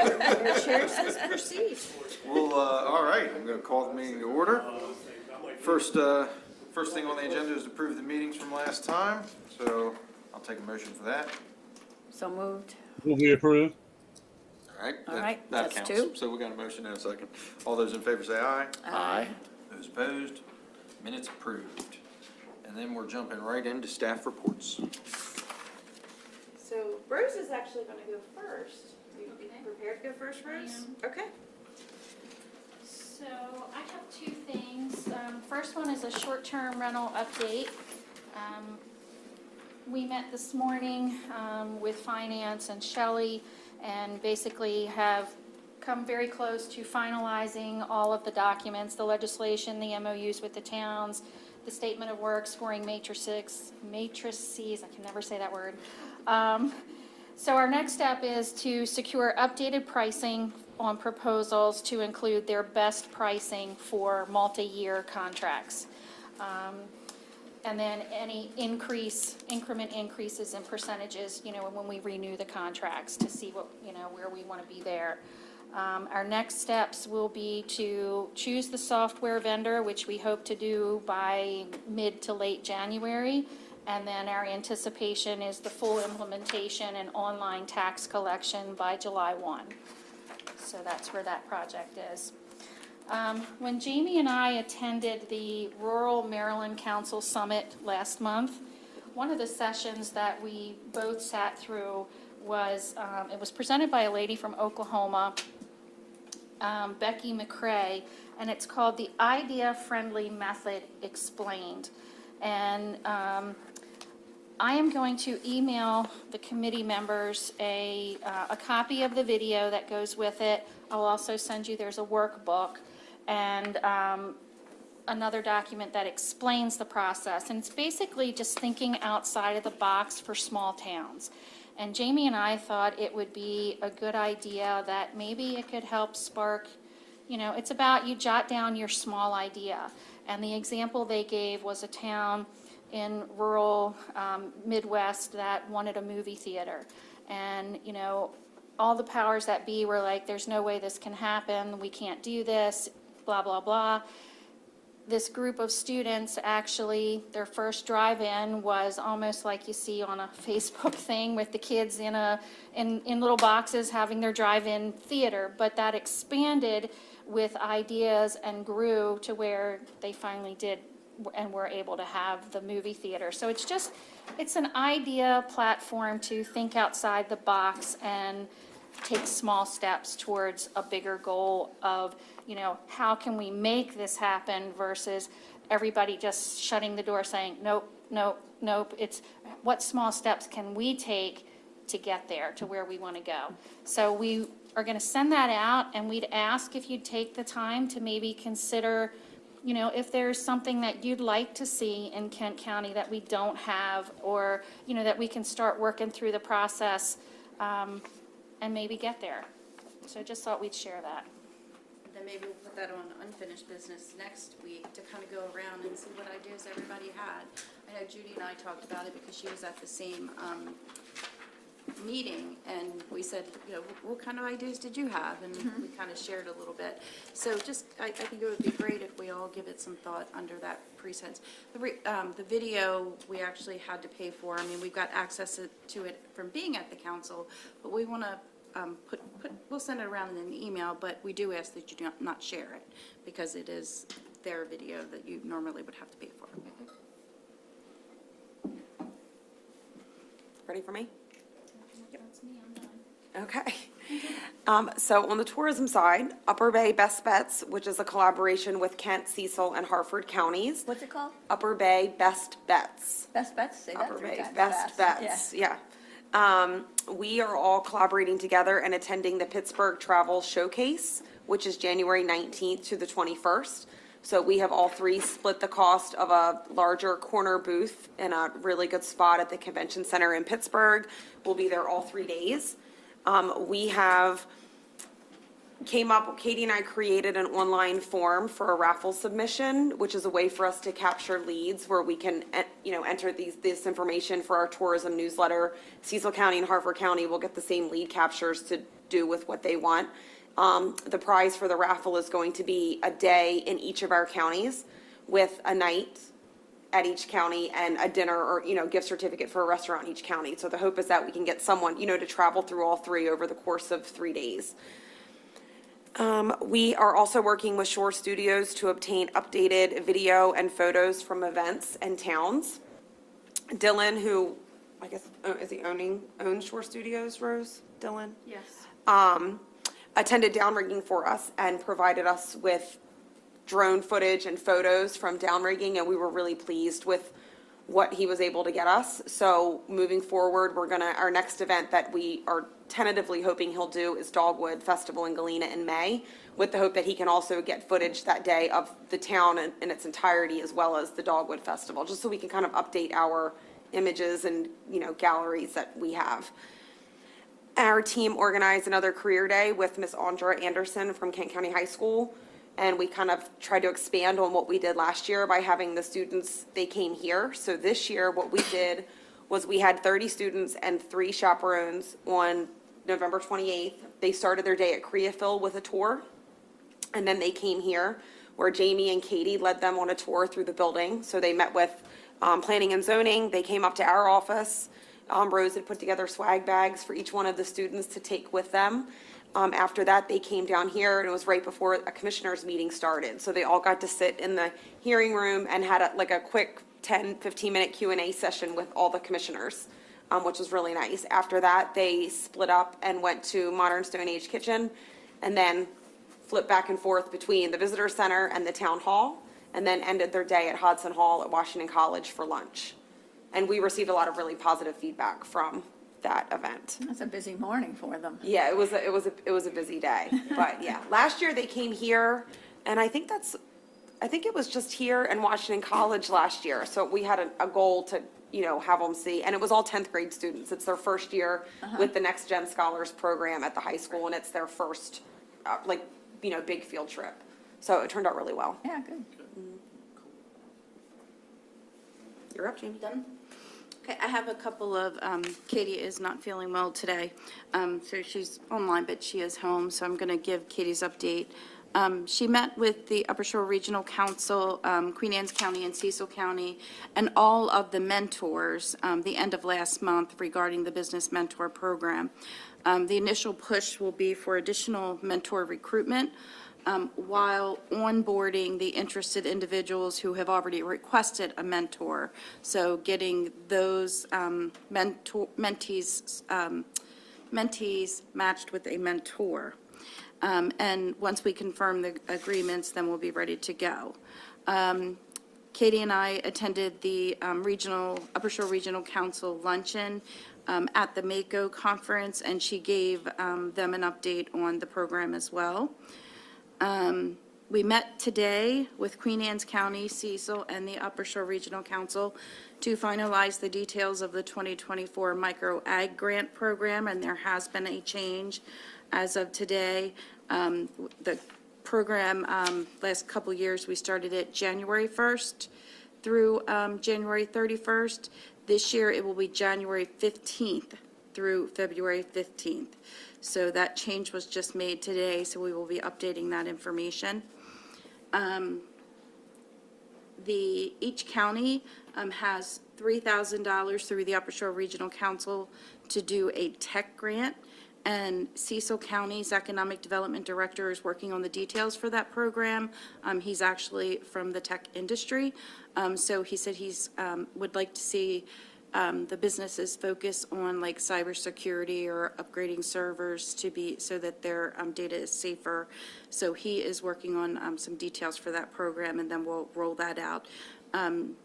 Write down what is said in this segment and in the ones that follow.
Your chair says proceed. Well, all right, I'm going to call the meeting to order. First thing on the agenda is to approve the meetings from last time, so I'll take a motion for that. So moved. Will be approved. All right, that that's counts. two. So we got a motion and a second. All those in favor say aye. Aye. Those opposed, minutes approved. And then we're jumping right into staff reports. So Rose is actually going to go first. Are you prepared to go first, Rose? Okay. So I have two things. First one is a short-term rental update. We met this morning with finance and Shelley and basically have come very close to finalizing all of the documents, the legislation, the MOUs with the towns, the statement of work, scoring matrices, I can never say that word. So our next step is to secure updated pricing on proposals to include their best pricing for multi-year contracts. And then any increment increases in percentages, when we renew the contracts to see what, where we want to be there. Our next steps will be to choose the software vendor, which we hope to do by mid to late January. And then our anticipation is the full implementation and online tax collection by July 1. So that's where that project is. When Jamie and I attended the Rural Maryland Council Summit last month, one of the sessions that we both sat through was, it was presented by a lady from Oklahoma, Becky McCrae, and it's called the Idea Friendly Method Explained. And I am going to email the committee members a copy of the video that goes with it. I'll also send you, there's a workbook and another document that explains the process. And it's basically just thinking outside of the box for small towns. And Jamie and I thought it would be a good idea that maybe it could help spark, it's about you jot down your small idea. And the example they gave was a town in rural Midwest that wanted a movie theater. And, all the powers that be were like, there's no way this can happen. We can't do this, blah, blah, blah. This group of students actually, their first drive-in was almost like you see on a Facebook thing with the kids in little boxes having their drive-in theater. But that expanded with ideas and grew to where they finally did and were able to have the movie theater. So it's an idea platform to think outside the box and take small steps towards a bigger goal of, how can we make this happen versus everybody just shutting the door saying, nope, nope, nope. It's what small steps can we take to get there to where we want to go. So we are going to send that out, and we'd ask if you'd take the time to maybe consider, if there's something that you'd like to see in Kent County that we don't have, or, that we can start working through the process and maybe get there. So I just thought we'd share that. Then maybe we'll put that on unfinished business next week to kind of go around and see what ideas everybody had. I know Judy and I talked about it because she was at the same meeting, and we said, what kind of ideas did you have? And we kind of shared a little bit. So I think it would be great if we all give it some thought under that pretense. The video we actually had to pay for. I mean, we've got access to it from being at the council, but we want to we'll send it around in an email, but we do ask that you do not share it because it is their video that you normally would have to pay for. Ready for me? That's me, I'm done. Okay. So on the tourism side, Upper Bay Best Bets, which is a collaboration with Kent, Cecil, and Harford counties. What's it called? Upper Bay Best Bets. Best Bets? Say that Upper 3 Bay times Best fast. Bets, yeah. We are all collaborating together and attending the Pittsburgh Travel Showcase, which is January 19th to the 21st. So we have all three split the cost of a larger corner booth in a really good spot at the convention center in Pittsburgh. We'll be there all 3 days. Katie and I created an online form for a raffle submission, which is a way for us to capture leads where we can, enter this information for our tourism newsletter. Cecil County and Harford County will get the same lead captures to do with what they want. The prize for the raffle is going to be a day in each of our counties with a night at each county and a dinner or, gift certificate for a restaurant in each county. So the hope is that we can get someone, to travel through all three over the course of 3 days. We are also working with Shore Studios to obtain updated video and photos from events and towns. Dylan, who I guess, is he owns Shore Studios, Rose? Dylan? Yes. Attended downrigging for us and provided us with drone footage and photos from downrigging, and we were really pleased with what he was able to get us. So moving forward, our next event that we are tentatively hoping he'll do is Dogwood Festival in Galena in May, with the hope that he can also get footage that day of the town in its entirety as well as the Dogwood Festival, just so we can kind of update our images and, galleries that we have. Our team organized another career day with Miss Andra Anderson from Kent County High School. And we kind of tried to expand on what we did last year by having the students, they came here. So this year, what we did was we had 30 students and 3 chaperones on November 28th. They started their day at Creafield with a tour. And then they came here where Jamie and Katie led them on a tour through the building. So they met with planning and zoning. They came up to our office. Rose had put together swag bags for each one of the students to take with them. After that, they came down here, and it was right before a commissioners meeting started. So they all got to sit in the hearing room and had a quick 10, 15-minute Q&A session with all the commissioners, which was really nice. After that, they split up and went to Modern Stone Age Kitchen, and then flipped back and forth between the visitor center and the town hall, and then ended their day at Hodson Hall at Washington College for lunch. And we received a lot of really positive feedback from that event. That's a busy morning for them. Yeah, it was a busy day, but yeah. Last year they came here, and I think it was just here and Washington College last year. So we had a goal to, have them see, and it was all 10th grade students. It's their first year with the Next Gen Scholars program at the high school, and it's their first, big field trip. So it turned out really well. Yeah, good. You're up, Jamie. Done? Okay, I have a couple of, Katie is not feeling well today, so she's online, but she is home, so I'm going to give Katie's update. She met with the Upper Shore Regional Council, Queen Anne's County and Cecil County, and all of the mentors, the end of last month regarding the Business Mentor Program. The initial push will be for additional mentor recruitment, while onboarding the interested individuals who have already requested a mentor. So getting those mentees matched with a mentor. And once we confirm the agreements, then we'll be ready to go. Katie and I attended the Upper Shore Regional Council luncheon at the MACO conference, and she gave them an update on the program as well. We met today with Queen Anne's County, Cecil, and the Upper Shore Regional Council to finalize the details of the 2024 Micro Ag Grant Program, and there has been a change as of today. The program, last couple years, we started it January 1st through January 31st. This year, it will be January 15th through February 15th. So that change was just made today, so we will be updating that information. Each county has $3,000 through the Upper Shore Regional Council to do a tech grant, and Cecil County's Economic Development Director is working on the details for that program. He's actually from the tech industry, so he said he's would like to see the businesses focus on like cybersecurity or upgrading servers to be so that their data is safer. So he is working on some details for that program, and then we'll roll that out.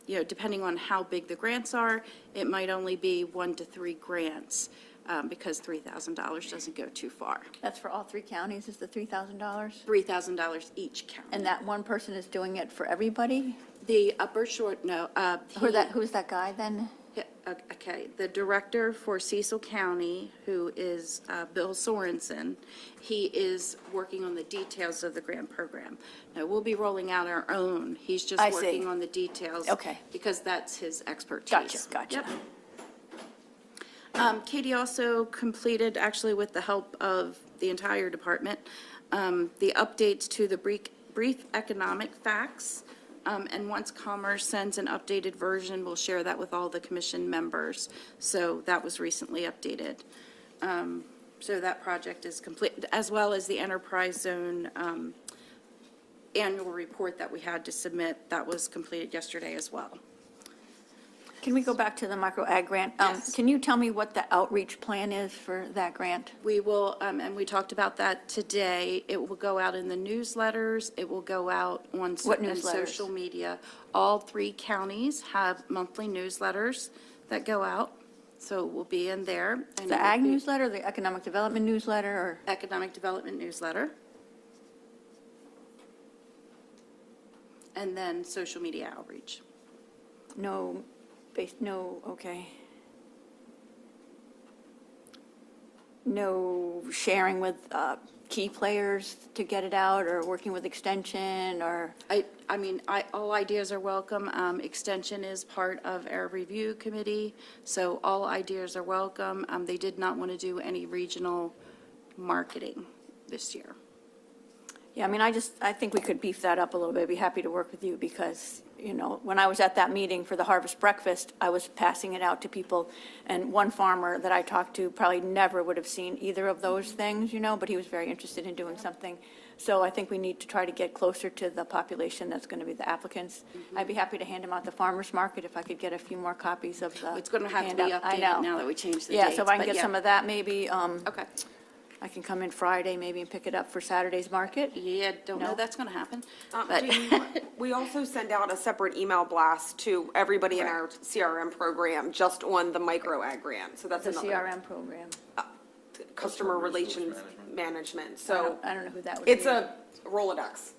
Depending on how big the grants are, it might only be 1 to 3 grants because $3,000 doesn't go too far. That's for all 3 counties, is the $3,000? $3,000 each county. And that one person is doing it for everybody? The Upper Shore, no. Who's that guy then? Okay, the director for Cecil County, who is Bill Sorensen, he is working on the details of the grant program. Now, we'll be rolling out our own. He's just I see. working on the details. Okay. Because that's his expertise. Gotcha. Yep. Katie also completed, actually with the help of the entire department. The updates to the brief economic facts, and once Commerce sends an updated version, we'll share that with all the commission members. So that was recently updated. So that project is complete, as well as the Enterprise Zone annual report that we had to submit. That was completed yesterday as well. Can we go back to the micro ag grant? Yes. Can you tell me what the outreach plan is for that grant? We will, and we talked about that today, it will go out in the newsletters, it will go out on What in newsletters? social media. All 3 counties have monthly newsletters that go out, so it will be in there. and The it will ag be newsletter, the economic development newsletter, or? Economic Development newsletter. And then social media outreach. No, okay. No sharing with key players to get it out, or working with Extension, or? I mean, all ideas are welcome. Extension is part of our review committee, so all ideas are welcome. They did not want to do any regional marketing this year. Yeah, I mean, I think we could beef that up a little bit. I'd be happy to work with you because, when I was at that meeting for the harvest breakfast, I was passing it out to people. And one farmer that I talked to probably never would have seen either of those things, but he was very interested in doing something. So I think we need to try to get closer to the population that's going to be the applicants. I'd be happy to hand them out the farmer's market if I could get a few more copies of the It's going to have to be handout. I updated know. now that we changed the Yeah, dates. so if I can but get yeah. some of that, maybe Okay. I can come in Friday maybe and pick it up for Saturday's market. Yeah, don't know No. that's going to happen. Do you- We also send out a separate email blast to everybody in our CRM program just on the micro ag grant. So that's The another CRM program. customer relations management. I So don't know who that would be. it's a Rolodex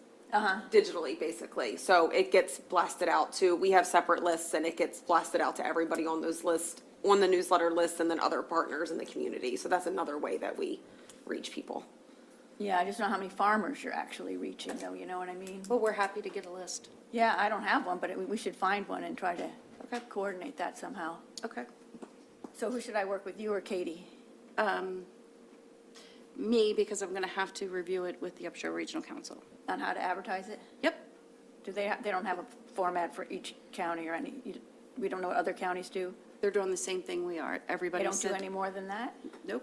digitally, basically. So it gets blasted out to, we have separate lists and it gets blasted out to everybody on those lists, on the newsletter list, and then other partners in the community. So that's another way that we reach people. Yeah, I just don't know how many farmers you're actually reaching, though, you know what I mean? Well, we're happy to get a list. Yeah, I don't have one, but we should find one and try to Okay. coordinate that somehow. Okay. So who should I work with, you or Katie? Me, because I'm going to have to review it with the Upshur Regional Council. On how to advertise it? Yep. Do they don't have a format for each county or any, we don't know what other counties do? They're doing the same thing we are. They Everybody don't do said, any more than that? nope.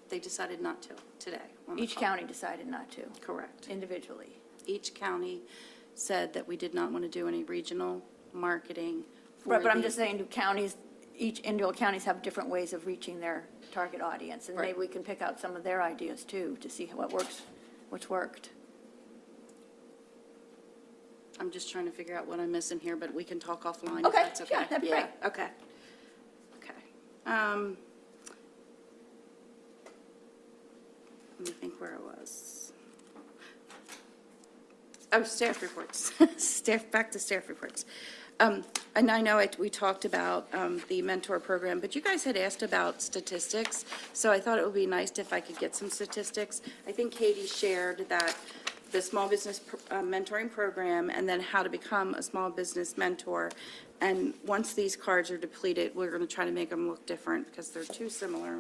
They decided not to today. on the Each call. county decided not to, Correct. individually. Each county said that we did not want to do any regional marketing for Right, but I'm the- just saying, do counties, each individual counties have different ways of reaching their target audience? And Right. maybe we can pick out some of their ideas too, to see what works, what's worked. I'm just trying to figure out what I'm missing here, but we can talk offline if Okay, that's okay. yeah, that'd be great. Okay. Okay. Let me think where I was. Oh, staff reports. Back to staff reports. And I know we talked about the mentor program, but you guys had asked about statistics, so I thought it would be nice if I could get some statistics. I think Katie shared that the small business mentoring program, and then how to become a small business mentor. And once these cards are depleted, we're going to try to make them look different because they're too similar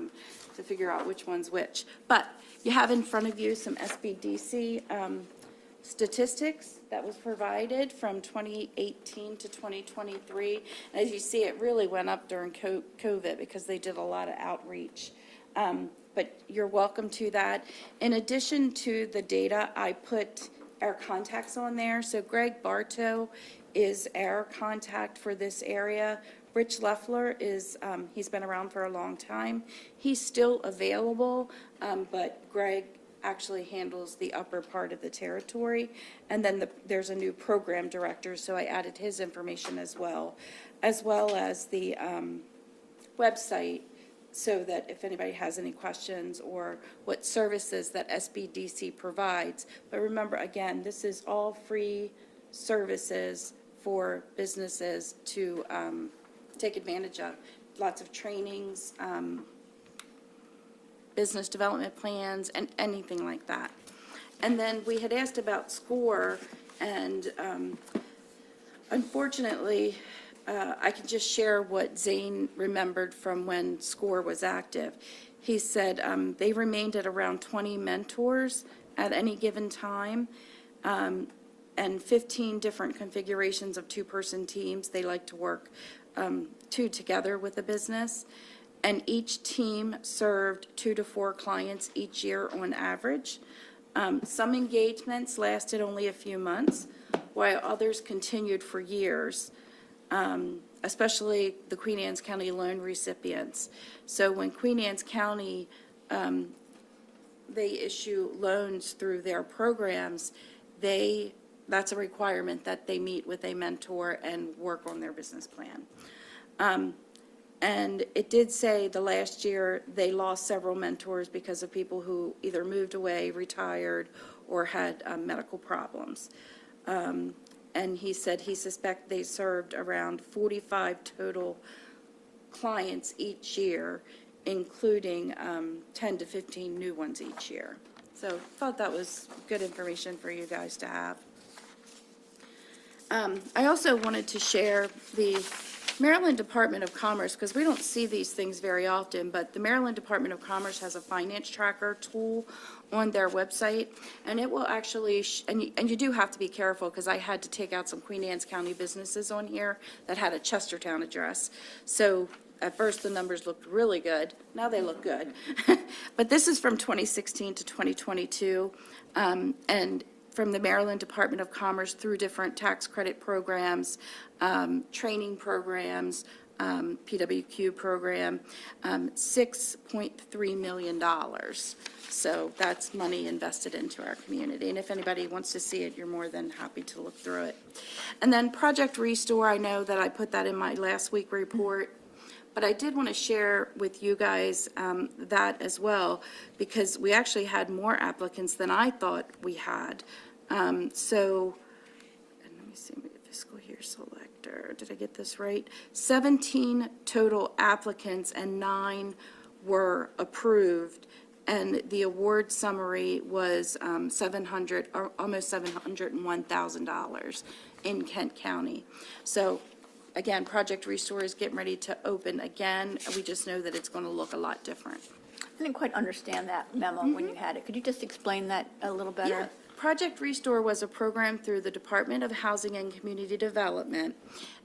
to figure out which one's which. But you have in front of you some SBDC statistics that was provided from 2018 to 2023. As you see, it really went up during COVID because they did a lot of outreach. But you're welcome to that. In addition to the data, I put our contacts on there. So Greg Bartow is our contact for this area. Rich Leffler is, he's been around for a long time. He's still available, but Greg actually handles the upper part of the territory. And then there's a new program director, so I added his information as well as the website, so that if anybody has any questions or what services that SBDC provides. But remember, again, this is all free services for businesses to take advantage of. Lots of trainings, business development plans, and anything like that. And then we had asked about SCORE, and unfortunately, I can just share what Zane remembered from when SCORE was active. he said they remained at around 20 mentors at any given time, and 15 different configurations of two-person teams. They like to work two together with the business. And each team served 2 to 4 clients each year on average. Some engagements lasted only a few months, while others continued for years, especially the Queen Anne's County loan recipients. So when Queen Anne's County, they issue loans through their programs, that's a requirement that they meet with a mentor and work on their business plan. And it did say the last year they lost several mentors because of people who either moved away, retired, or had medical problems. And he said he suspects they served around 45 total clients each year, including 10 to 15 new ones each year. So thought that was good information for you guys to have. I also wanted to share the Maryland Department of Commerce, because we don't see these things very often, but the Maryland Department of Commerce has a finance tracker tool on their website, and it will actually, and you do have to be careful, because I had to take out some Queen Anne's County businesses on here that had a Chestertown address. So at first, the numbers looked really good. Now they look good. But this is from 2016 to 2022, and from the Maryland Department of Commerce through different tax credit programs, training programs, PWQ program, $6.3 million. So that's money invested into our community. And if anybody wants to see it, you're more than happy to look through it. And then Project Restore, I know that I put that in my last week report, but I did want to share with you guys that as well, because we actually had more applicants than I thought we had. So, and let me see, fiscal year selector, did I get this right? 17 total applicants and 9 were approved. And the award summary was almost $701,000 in Kent County. So again, Project Restore is getting ready to open again. We just know that it's going to look a lot different. I didn't quite understand that memo when you had it. Could you just explain that a little better? Yeah. Project Restore was a program through the Department of Housing and Community Development.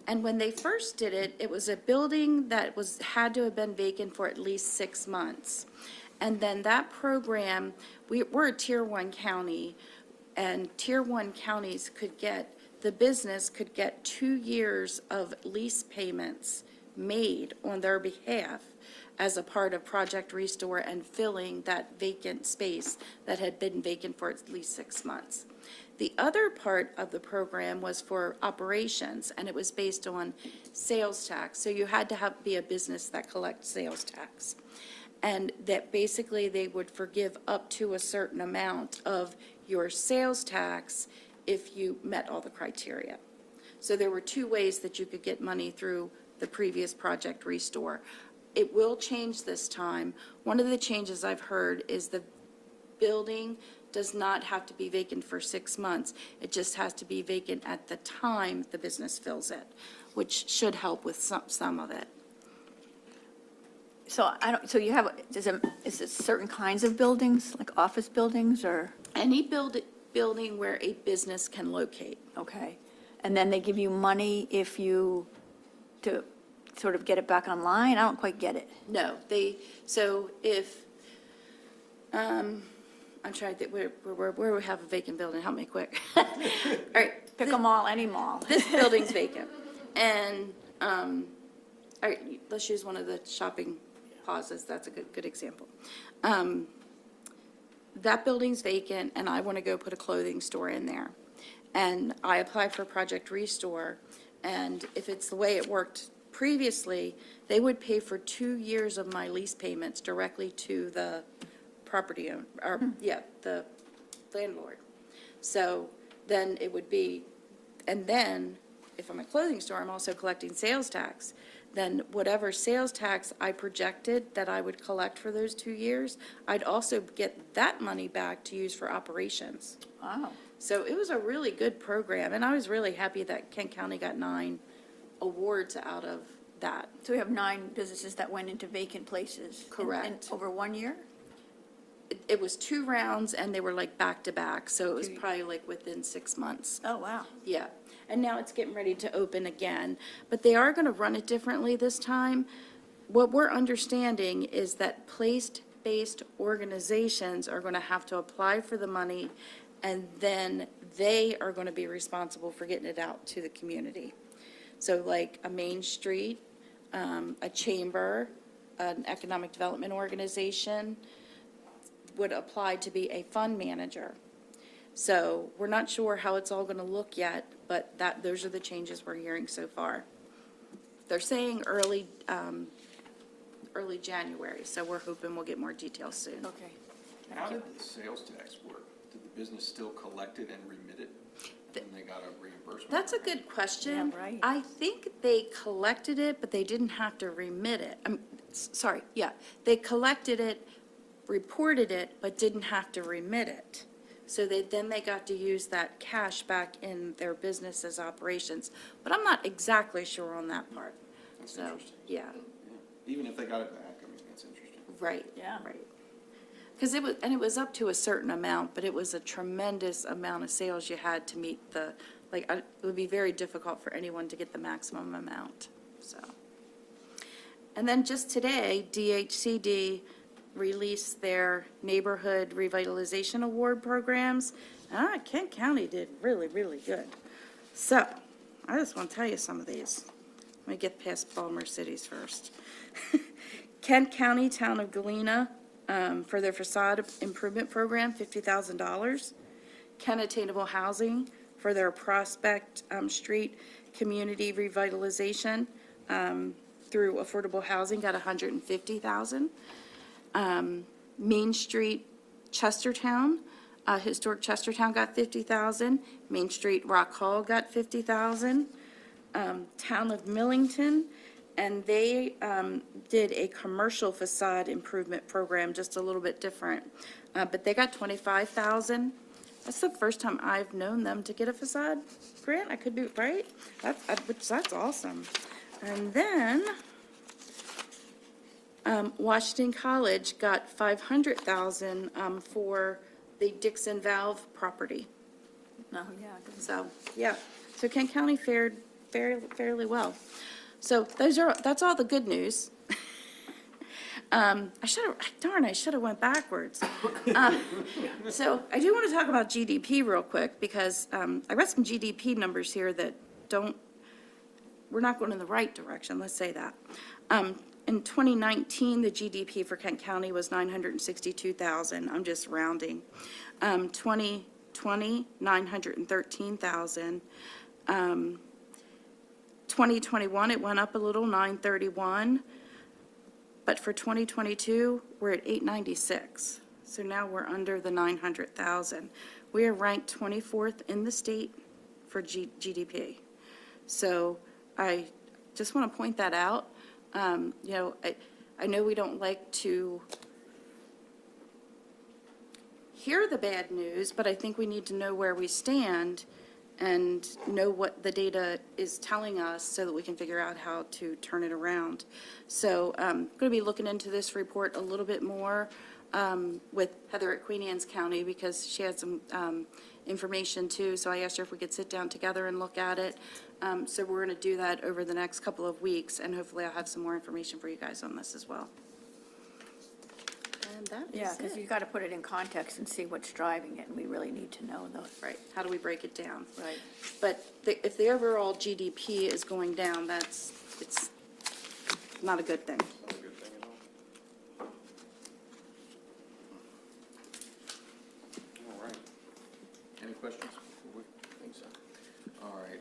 And when they first did it, it was a building that had to have been vacant for at least 6 months. And then that program, we're a Tier 1 county, and Tier 1 counties the business could get 2 years of lease payments made on their behalf as a part of Project Restore and filling that vacant space that had been vacant for at least 6 months. The other part of the program was for operations, and it was based on sales tax. So you had to be a business that collects sales tax. And that basically they would forgive up to a certain amount of your sales tax if you met all the criteria. So there were 2 ways that you could get money through the previous Project Restore. It will change this time. One of the changes I've heard is the building does not have to be vacant for 6 months. It just has to be vacant at the time the business fills it, which should help with some of it. So so you have, is it certain kinds of buildings, like office buildings or? Any building where a business can locate. Okay. And then they give you money to sort of get it back online? I don't quite get it. No, so if, I'm trying to think, where we have a vacant building, help me quick. All right, Pick a mall, any mall. this building's vacant, and, all right, let's use one of the shopping plazas, that's a good example. That building's vacant, and I want to go put a clothing store in there. And I applied for Project Restore, and if it's the way it worked previously, they would pay for 2 years of my lease payments directly to the property owner, or, the landlord. So then it would be, and then if I'm a clothing store, I'm also collecting sales tax. Then whatever sales tax I projected that I would collect for those 2 years, I'd also get that money back to use for operations. Wow. So it was a really good program, and I was really happy that Kent County got 9 awards out of that. So we have 9 businesses that went into vacant places. Correct. Over 1 year? It was 2 rounds, and they were like back-to-back, so it was probably like within 6 months. Oh, wow. Yeah, and now it's getting ready to open again, but they are gonna run it differently this time. What we're understanding is that place-based organizations are gonna have to apply for the money, and then they are gonna be responsible for getting it out to the community. So like a Main Street, a chamber, an economic development organization would apply to be a fund manager. So we're not sure how it's all gonna look yet, but those are the changes we're hearing so far. They're saying early January, so we're hoping we'll get more details soon. Okay. How did the sales tax work? Did the business still collect it and remit it? And they got a reimbursement? That's a good question. Yeah, right. I think they collected it, but they didn't have to remit it. Sorry, yeah. They collected it, reported it, but didn't have to remit it. So then they got to use that cash back in their business's operations. But I'm not exactly sure on that part. That's So, interesting. yeah, Yeah. Even if they got it back, I mean, that's interesting. right. Yeah. Right. Because it was up to a certain amount, but it was a tremendous amount of sales you had to meet it would be very difficult for anyone to get the maximum amount, so. And then just today, DHCD released their Neighborhood Revitalization Award programs. Kent County did really, really good. So, I just want to tell you some of these. Let me get past Balmer Cities first. Kent County, Town of Galena, for their facade improvement program, $50,000. Kent Attainable Housing for their Prospect Street Community Revitalization through affordable housing got $150,000. Main Street Chestertown, Historic Chestertown got $50,000. Main Street Rock Hall got $50,000. Town of Millington, and they did a commercial facade improvement program, just a little bit different. But they got $25,000. That's the first time I've known them to get a facade grant. I could be right. That's awesome. And then Washington College got $500,000 for the Dixon Valve property. No, yeah. good. So, yeah, so Kent County fared fairly well. So that's all the good news. I should have went backwards. So I do want to talk about GDP real quick, because I read some GDP numbers here that we're not going in the right direction, let's say that. In 2019, the GDP for Kent County was $962,000. I'm just rounding. 2020, $913,000. 2021, it went up a little, $931,000. But for 2022, we're at $896,000. So now we're under the $900,000. We are ranked 24th in the state for GDP. So I just want to point that out. I know we don't like to hear the bad news, but I think we need to know where we stand and know what the data is telling us so that we can figure out how to turn it around. So I'm going to be looking into this report a little bit more with Heather at Queen Anne's County, because she had some information too. So I asked her if we could sit down together and look at it. So we're going to do that over the next couple of weeks, and hopefully I'll have some more information for you guys on this as well. And that Yeah, is because it. you got to put it in context and see what's driving it, and we really need to know those. Right, how do we break it down? Right. But if the overall GDP is going down, it's not a good thing. Not a good thing at all. All right. Any questions? I think so. All right,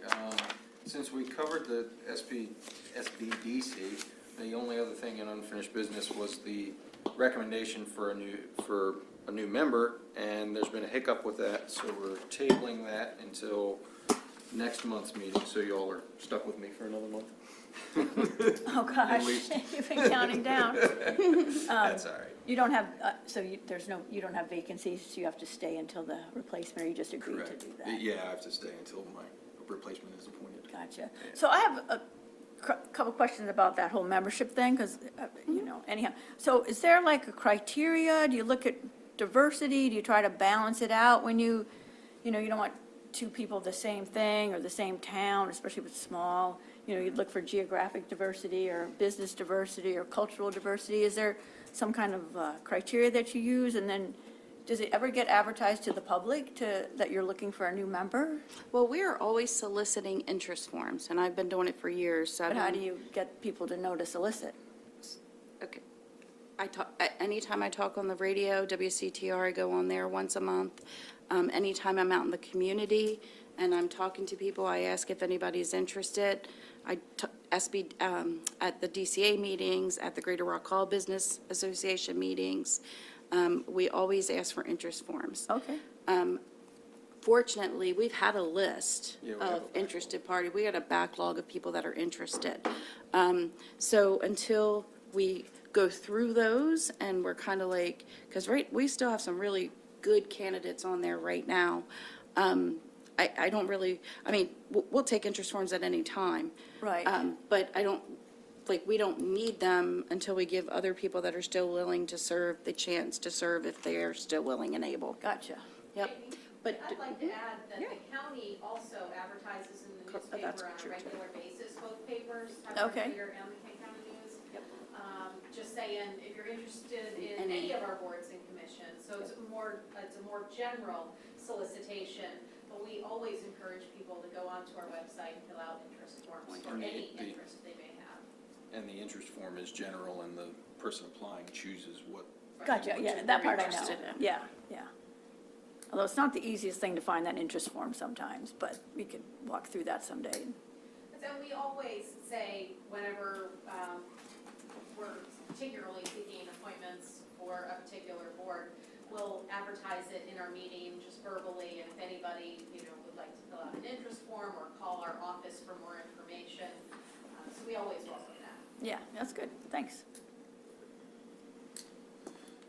since we covered the SBDC, the only other thing in unfinished business was the recommendation for a new member, and there's been a hiccup with that, so we're tabling that until next month's meeting, so y'all are stuck with me for another month. Oh, gosh, least. you've been counting down. That's all right. You don't have, you don't have vacancies, so you have to stay until the replacement, or you just agreed to Correct. do that? Yeah, I have to stay until my replacement is appointed. Gotcha. So I have couple questions about that whole membership thing, because, you know, anyhow. So is there like a criteria? Do you look at diversity? Do you try to balance it out when you know, you don't want two people the same thing or the same town, especially if it's small? You know, you'd look for geographic diversity or business diversity or cultural diversity. Is there some kind of criteria that you use? And then does it ever get advertised to the public that you're looking for a new member? Well, we are always soliciting interest forms, and I've been doing it for years. But how do you get people to know to solicit? Okay. Anytime I talk on the radio, WCTR, I go on there once a month. Anytime I'm out in the community and I'm talking to people, I ask if anybody's interested. At the DCA meetings, at the Greater Rock Hall Business Association meetings, we always ask for interest forms. Okay. Fortunately, we've had a list Yeah, we have a of interested parties. We had a backlog of people that are interested. So until we go through those, and we're kind of like, because we still have some really good candidates on there right now. I don't really, I mean, we'll take interest forms at any time. Right. But we don't need them until we give other people that are still willing to serve the chance to serve if they are still willing and able. Gotcha. Yep. But I'd like to add that the county also advertises in the that's newspaper on a true, too. regular basis, both papers, Times Okay. Leader and the Kent County News. Just saying, if you're interested in any of our boards and commissions, so it's a more general solicitation, but we always encourage people to go onto our website and fill out interest forms for And any the- interest they may have. And the interest form is general, and the person applying chooses what. Gotcha, what yeah, they're that part I know. interested in. Yeah, yeah. Although it's not the easiest thing to find that interest form sometimes, but we could walk through that someday. So we always say, whenever we're particularly seeking appointments for a particular board, we'll advertise it in our meeting just verbally, and if anybody, would like to fill out an interest form or call our office for more information. So we always welcome that. Yeah, that's good, thanks.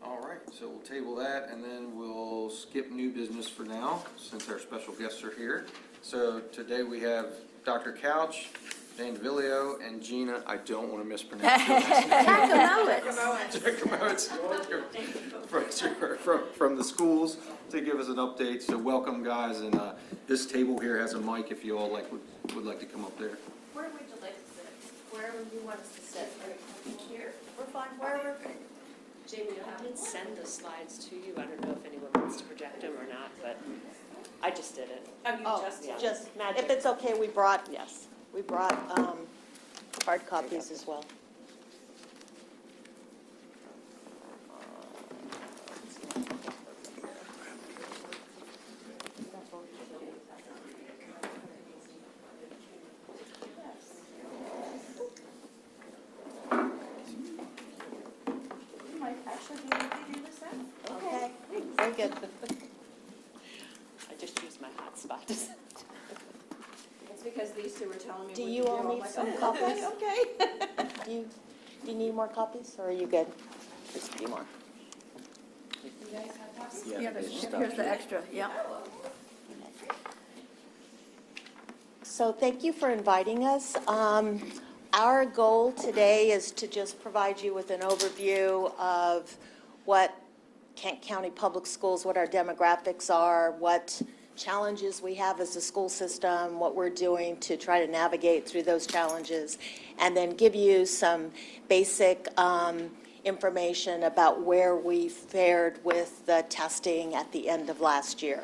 All right, so we'll table that, and then we'll skip new business for now, since our special guests are here. So today we have Dr. Couch, Dan DeVillio, and Gina, I don't want to mispronounce your last name. From the schools to give us an update. So welcome, guys, and this table here has a mic if you all would like to come up there. Where would you like to sit? Wherever you want us to sit. Here? We're fine, Wherever. Jamie, I did send the slides to you. I don't know if anyone wants to project them or not, but I just did it. Oh, you Yeah. Just, Magic. if it's okay, we brought Yes. hard copies as well. Okay, very good. I just used my hotspot. It's because these two were telling me. Do what you to all I'm need like, some oh, copies? Okay. Do you need more copies, or are you good? Just a few more. Yeah, here's the extra, yeah. So thank you for inviting us. Our goal today is to just provide you with an overview of what Kent County Public Schools, what our demographics are, what challenges we have as a school system, what we're doing to try to navigate through those challenges, and then give you some basic information about where we fared with the testing at the end of last year.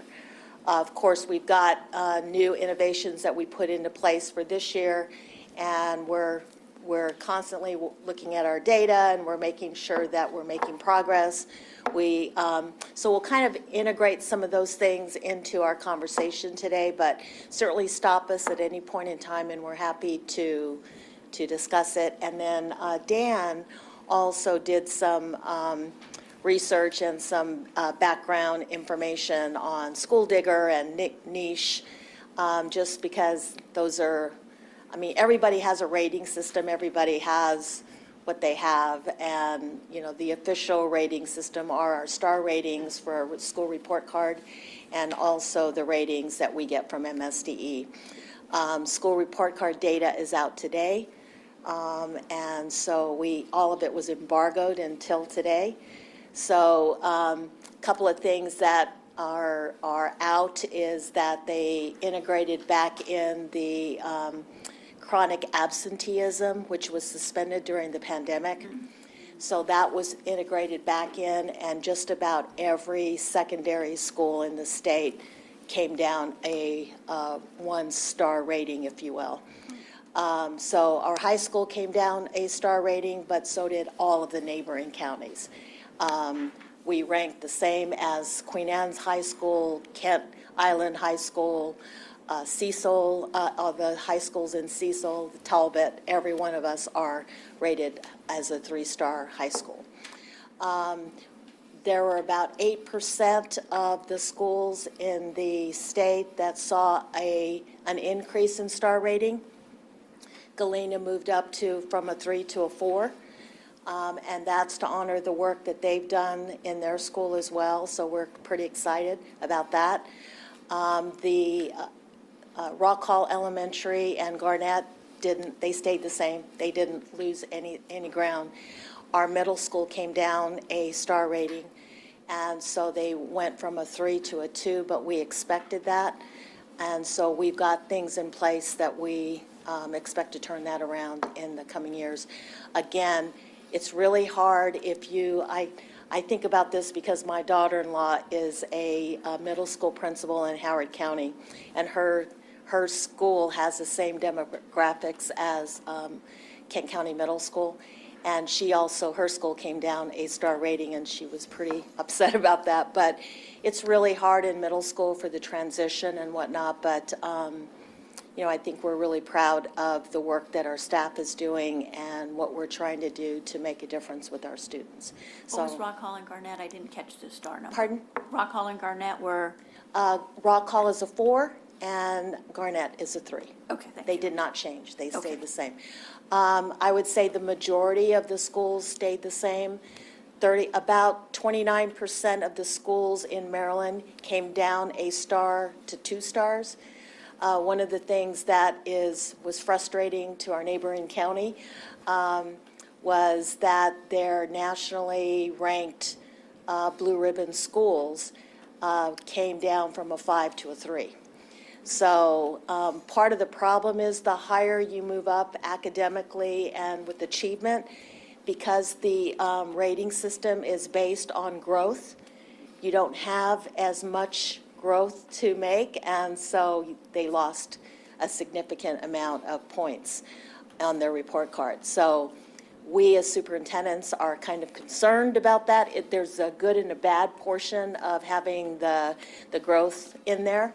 Of course, we've got new innovations that we put into place for this year, and we're constantly looking at our data, and we're making sure that we're making progress. So we'll kind of integrate some of those things into our conversation today, but certainly stop us at any point in time, and we're happy to discuss it. And then Dan also did some research and some background information on School Digger and Niche, just because those are, I mean, everybody has a rating system, everybody has what they have, and, the official rating system are our star ratings for our school report card, and also the ratings that we get from MSDE. School report card data is out today, And so all of it was embargoed until today. So a couple of things that are out is that they integrated back in the chronic absenteeism, which was suspended during the pandemic. So that was integrated back in, and just about every secondary school in the state came down a 1-star rating, if you will. So our high school came down a star rating, but so did all of the neighboring counties. We ranked the same as Queen Anne's High School, Kent Island High School, Cecil, all the high schools in Cecil, Talbot, every one of us are rated as a 3-star high school. There were about 8% of the schools in the state that saw an increase in star rating. Galena moved up from a 3 to a 4. And that's to honor the work that they've done in their school as well, so we're pretty excited about that. The Rock Hall Elementary and Garnett they stayed the same. They didn't lose any ground. Our middle school came down a star rating, and so they went from a 3 to a 2, but we expected that. And so we've got things in place that we expect to turn that around in the coming years. Again, it's really hard I think about this because my daughter-in-law is a middle school principal in Howard County, and her school has the same demographics as Kent County Middle School, and her school came down a star rating, and she was pretty upset about that. But it's really hard in middle school for the transition and whatnot, but I think we're really proud of the work that our staff is doing and what we're trying to do to make a difference with our students. What was Rock Hall and Garnett? I didn't catch the star number. Pardon? Rock Hall and Garnett were, Rock Hall is a 4 and Garnett is a 3. okay, thank They you. did not change. They Okay. stayed the same. I would say the majority of the schools stayed the same. About 29% of the schools in Maryland came down a star to 2 stars. One of the things that was frustrating to our neighboring county was that their nationally ranked blue ribbon schools came down from a 5 to a 3. So part of the problem is the higher you move up academically and with achievement, because the rating system is based on growth, you don't have as much growth to make, and so they lost a significant amount of points on their report card. So we as superintendents are kind of concerned about that. There's a good and a bad portion of having the growth in there,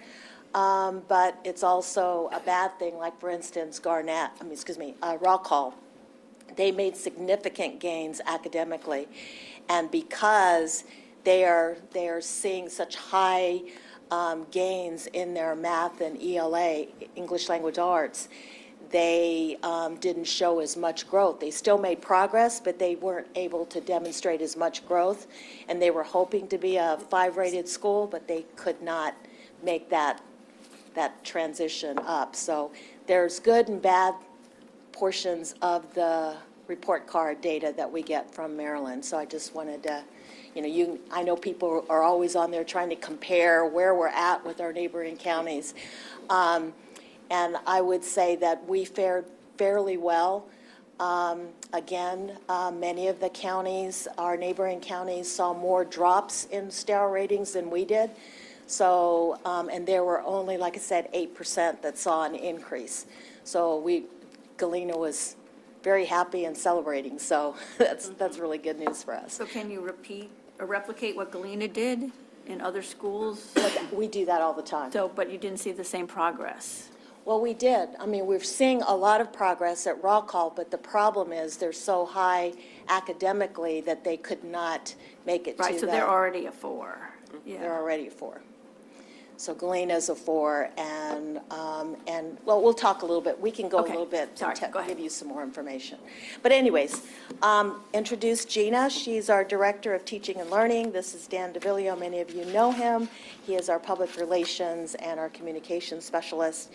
but it's also a bad thing. Like, for instance, Rock Hall, they made significant gains academically, and because they are seeing such high gains in their math and ELA, English Language Arts, they didn't show as much growth. They still made progress, but they weren't able to demonstrate as much growth, and they were hoping to be a 5-rated school, but they could not make that transition up. So there's good and bad portions of the report card data that we get from Maryland. So I just wanted to, I know people are always on there trying to compare where we're at with our neighboring counties. And I would say that we fared fairly well. Again, many of the counties, our neighboring counties, saw more drops in star ratings than we did. So, and there were only, like I said, 8% that saw an increase. So Galena was very happy and celebrating. So that's really good news for us. So can you repeat or replicate what Galena did in other schools? We do that all the time. So, but you didn't see the same progress? Well, we did. I mean, we're seeing a lot of progress at Rock Hall, but the problem is they're so high academically that they could not make it to Right, so that. they're already a 4. They're Yeah. already a 4. So Galena's a 4, and well, we'll talk a little bit. We can go a Okay. little bit Sorry, and go ahead. give you some more information. But anyways, introduce Gina. She's our Director of Teaching and Learning. This is Dan DeVillio. Many of you know him. He is our Public Relations and our Communications Specialist.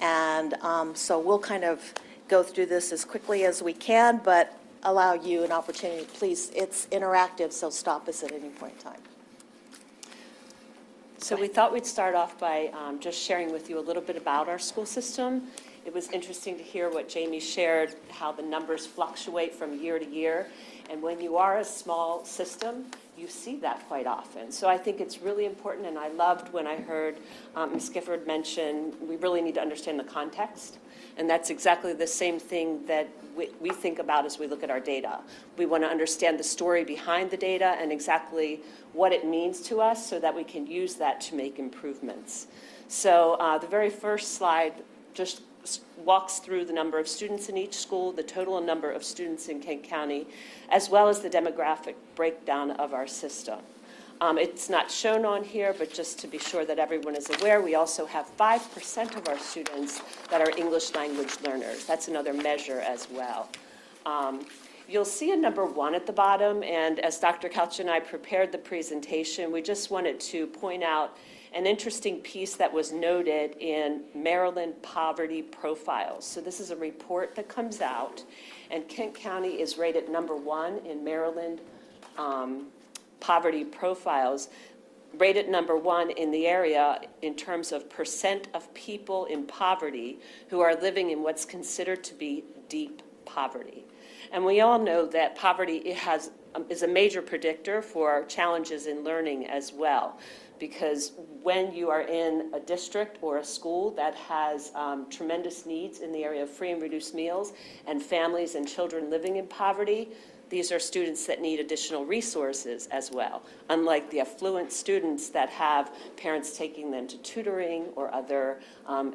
And so we'll kind of go through this as quickly as we can, but allow you an opportunity. Please, it's interactive, so stop us at any point in time. So we thought we'd start off by just sharing with you a little bit about our school system. It was interesting to hear what Jamie shared, how the numbers fluctuate from year to year. And when you are a small system, you see that quite often. So I think it's really important, and I loved when I heard Ms. Gifford mention we really need to understand the context. And that's exactly the same thing that we think about as we look at our data. We want to understand the story behind the data and exactly what it means to us so that we can use that to make improvements. So the very first slide just walks through the number of students in each school, the total number of students in Kent County, as well as the demographic breakdown of our system. It's not shown on here, but just to be sure that everyone is aware, we also have 5% of our students that are English language learners. That's another measure as well. You'll see a number 1 at the bottom, and as Dr. Couch and I prepared the presentation, we just wanted to point out an interesting piece that was noted in Maryland Poverty Profiles. So this is a report that comes out, and Kent County is rated number 1 in Maryland Poverty Profiles, rated number 1 in the area in terms of percent of people in poverty who are living in what's considered to be deep poverty. And we all know that poverty is a major predictor for challenges in learning as well, because when you are in a district or a school that has tremendous needs in the area of free and reduced meals and families and children living in poverty, these are students that need additional resources as well, unlike the affluent students that have parents taking them to tutoring or other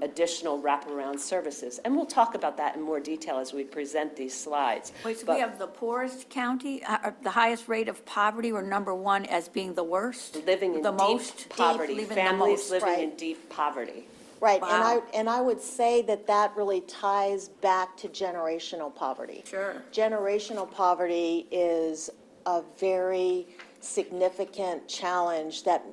additional wraparound services. And we'll talk about that in more detail as we present these slides. Wait, so But we have the poorest county, the highest rate of poverty, or number 1 as being the worst? living in The deep most? poverty, Living the families most, living right. in deep poverty. Right, Wow. and I would say that really ties back to generational poverty. Sure. Generational poverty is a very significant challenge that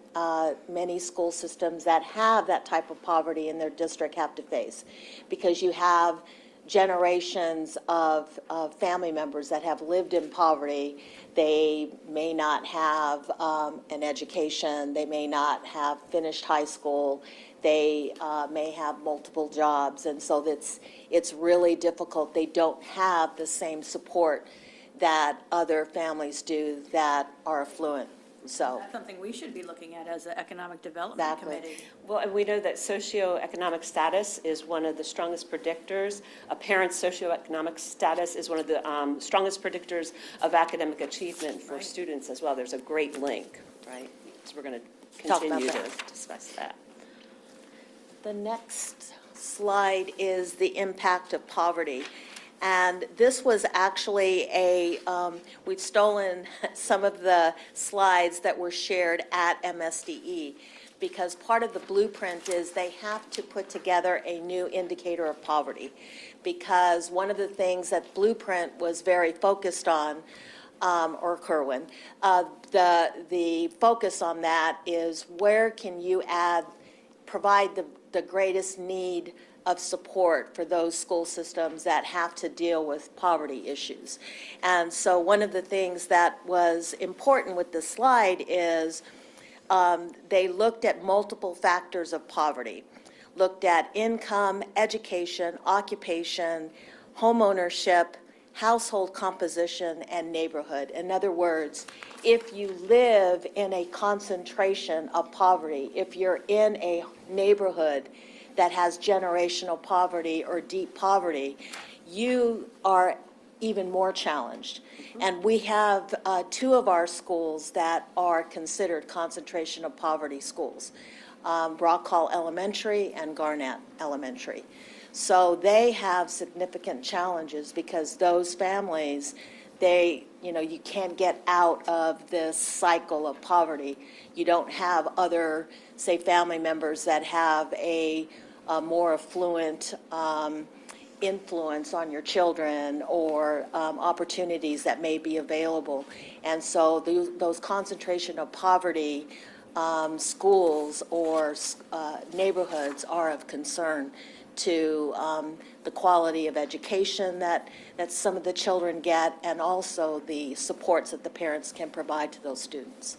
many school systems that have that type of poverty in their district have to face, because you have generations of family members that have lived in poverty. They may not have an education, they may not have finished high school, they may have multiple jobs, and so it's really difficult. They don't have the same support that other families do that are affluent, so. That's something we should be looking at as an Economic Development Exactly. Committee. Well, and we know that socioeconomic status is one of the strongest predictors. A parent's socioeconomic status is one of the strongest predictors of academic achievement for Right. students as well. There's a great link, right? So we're going to Talk about continue that. to discuss that. The next slide is the impact of poverty. And this was actually we've stolen some of the slides that were shared at MSDE, because part of the blueprint is they have to put together a new indicator of poverty. Because one of the things that Blueprint was very focused on, or Kerwin, the focus on that is where can you provide the greatest need of support for those school systems that have to deal with poverty issues. And so one of the things that was important with this slide is they looked at multiple factors of poverty, looked at income, education, occupation, home ownership, household composition, and neighborhood. In other words, if you live in a concentration of poverty, if you're in a neighborhood that has generational poverty or deep poverty, you are even more challenged. And we have 2 of our schools that are considered concentration of poverty schools, Brock Hall Elementary and Garnett Elementary. So they have significant challenges because those families, you can't get out of this cycle of poverty. You don't have other, say, family members that have a more affluent influence on your children or opportunities that may be available. And so those concentration of poverty schools or neighborhoods are of concern to the quality of education that some of the children get, and also the supports that the parents can provide to those students.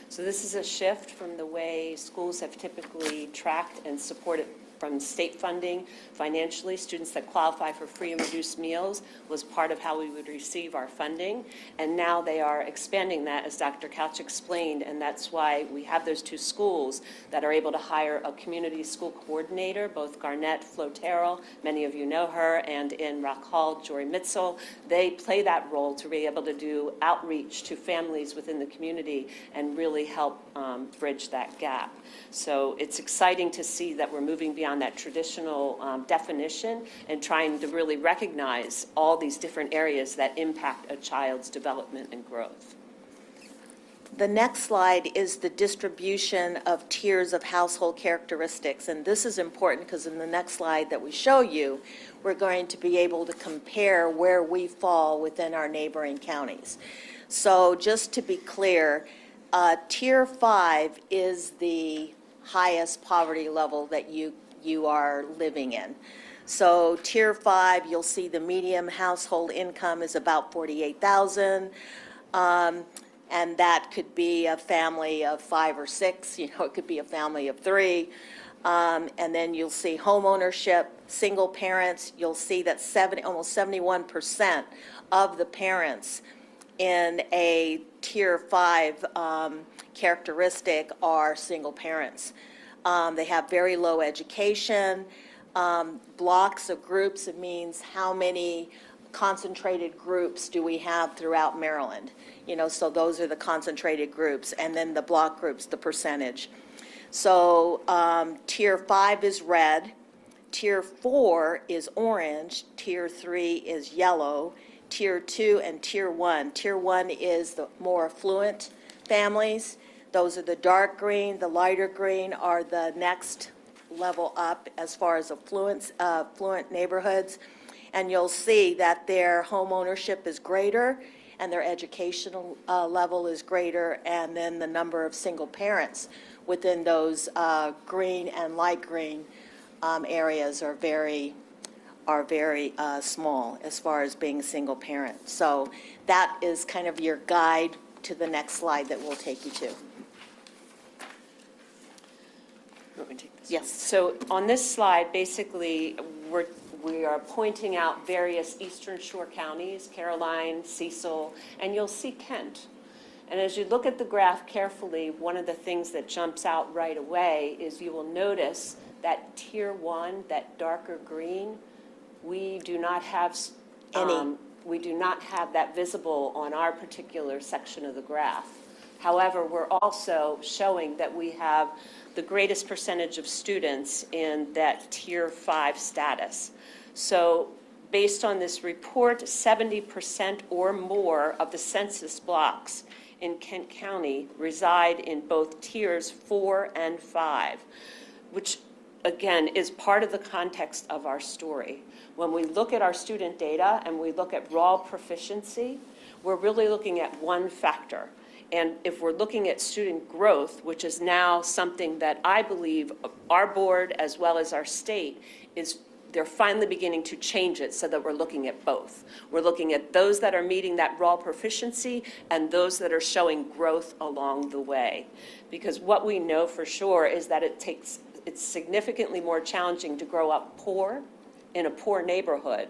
So this is a shift from the way schools have typically tracked and supported from state funding financially. Students that qualify for free and reduced meals was part of how we would receive our funding. And now they are expanding that, as Dr. Couch explained, and that's why we have those two schools that are able to hire a community school coordinator, both Garnett Flo Terrell, many of you know her, and in Rock Hall, Jory Mitzel. They play that role to be able to do outreach to families within the community and really help bridge that gap. So it's exciting to see that we're moving beyond that traditional definition and trying to really recognize all these different areas that impact a child's development and growth. The next slide is the distribution of tiers of household characteristics, and this is important because in the next slide that we show you, we're going to be able to compare where we fall within our neighboring counties. So just to be clear, Tier 5 is the highest poverty level that you are living in. So Tier 5, you'll see the median household income is about $48,000, and that could be a family of 5 or 6. It could be a family of 3. And then you'll see home ownership, single parents. You'll see that almost 71% of the parents in a Tier 5 characteristic are single parents. They have very low education. Blocks of groups, it means how many concentrated groups do we have throughout Maryland. So those are the concentrated groups. And then the block groups, the percentage. So Tier 5 is red. Tier 4 is orange. Tier 3 is yellow. Tier 2 and Tier 1. Tier 1 is the more affluent families. Those are the dark green. The lighter green are the next level up as far as affluent neighborhoods. And you'll see that their home ownership is greater and their educational level is greater, and then the number of single parents within those green and light green areas are very small as far as being a single parent. So that is kind of your guide to the next slide that we'll take you to. Want me to take this? Yes. So on this slide, basically, we are pointing out various Eastern Shore counties, Caroline, Cecil, and you'll see Kent. And as you look at the graph carefully, one of the things that jumps out right away is you will notice that Tier 1, that darker green, we do not have we do not have that visible on our particular section of the graph. However, we're also showing that we have the greatest percentage of students in that Tier 5 status. So based on this report, 70% or more of the census blocks in Kent County reside in both Tiers 4 and 5, which again is part of the context of our story. When we look at our student data and we look at raw proficiency, we're really looking at one factor. And if we're looking at student growth, which is now something that I believe our board as well as our state they're finally beginning to change it so that we're looking at both. We're looking at those that are meeting that raw proficiency and those that are showing growth along the way. Because what we know for sure is that it's significantly more challenging to grow up poor in a poor neighborhood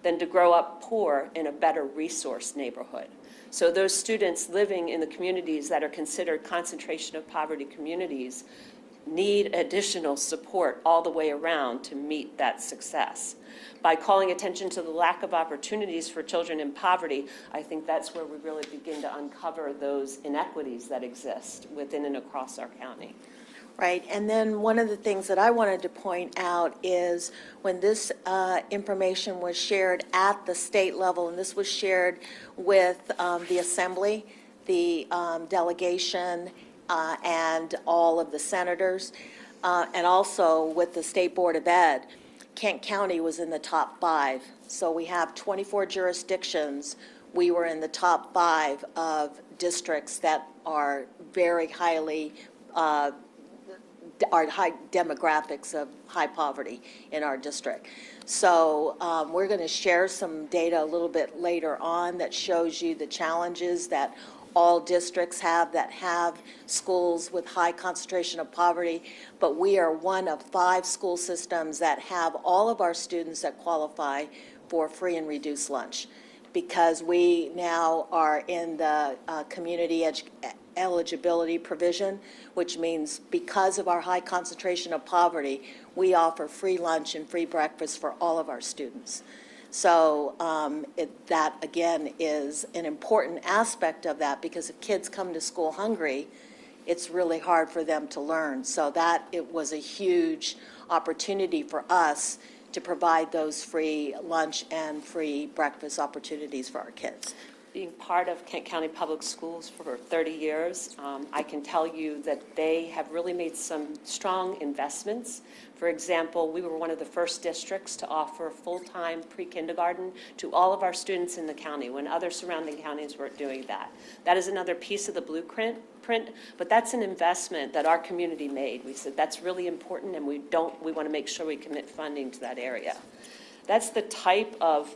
than to grow up poor in a better resource neighborhood. So those students living in the communities that are considered concentration of poverty communities need additional support all the way around to meet that success. By calling attention to the lack of opportunities for children in poverty, I think that's where we really begin to uncover those inequities that exist within and across our county. Right, and then one of the things that I wanted to point out is when this information was shared at the state level, and this was shared with the assembly, the delegation, and all of the senators, and also with the State Board of Ed, Kent County was in the top 5. So we have 24 jurisdictions. We were in the top 5 of districts that are very highly our high demographics of high poverty in our district. So we're going to share some data a little bit later on that shows you the challenges that all districts have that have schools with high concentration of poverty, but we are one of 5 school systems that have all of our students that qualify for free and reduced lunch, because we now are in the community eligibility provision, which means because of our high concentration of poverty, we offer free lunch and free breakfast for all of our students. So that, again, is an important aspect of that, because if kids come to school hungry, it's really hard for them to learn. So that it was a huge opportunity for us to provide those free lunch and free breakfast opportunities for our kids. Being part of Kent County Public Schools for 30 years, I can tell you that they have really made some strong investments. For example, we were one of the first districts to offer full-time pre-kindergarten to all of our students in the county when other surrounding counties weren't doing that. That is another piece of the blueprint, but that's an investment that our community made. We said that's really important, and we want to make sure we commit funding to that area. That's the type of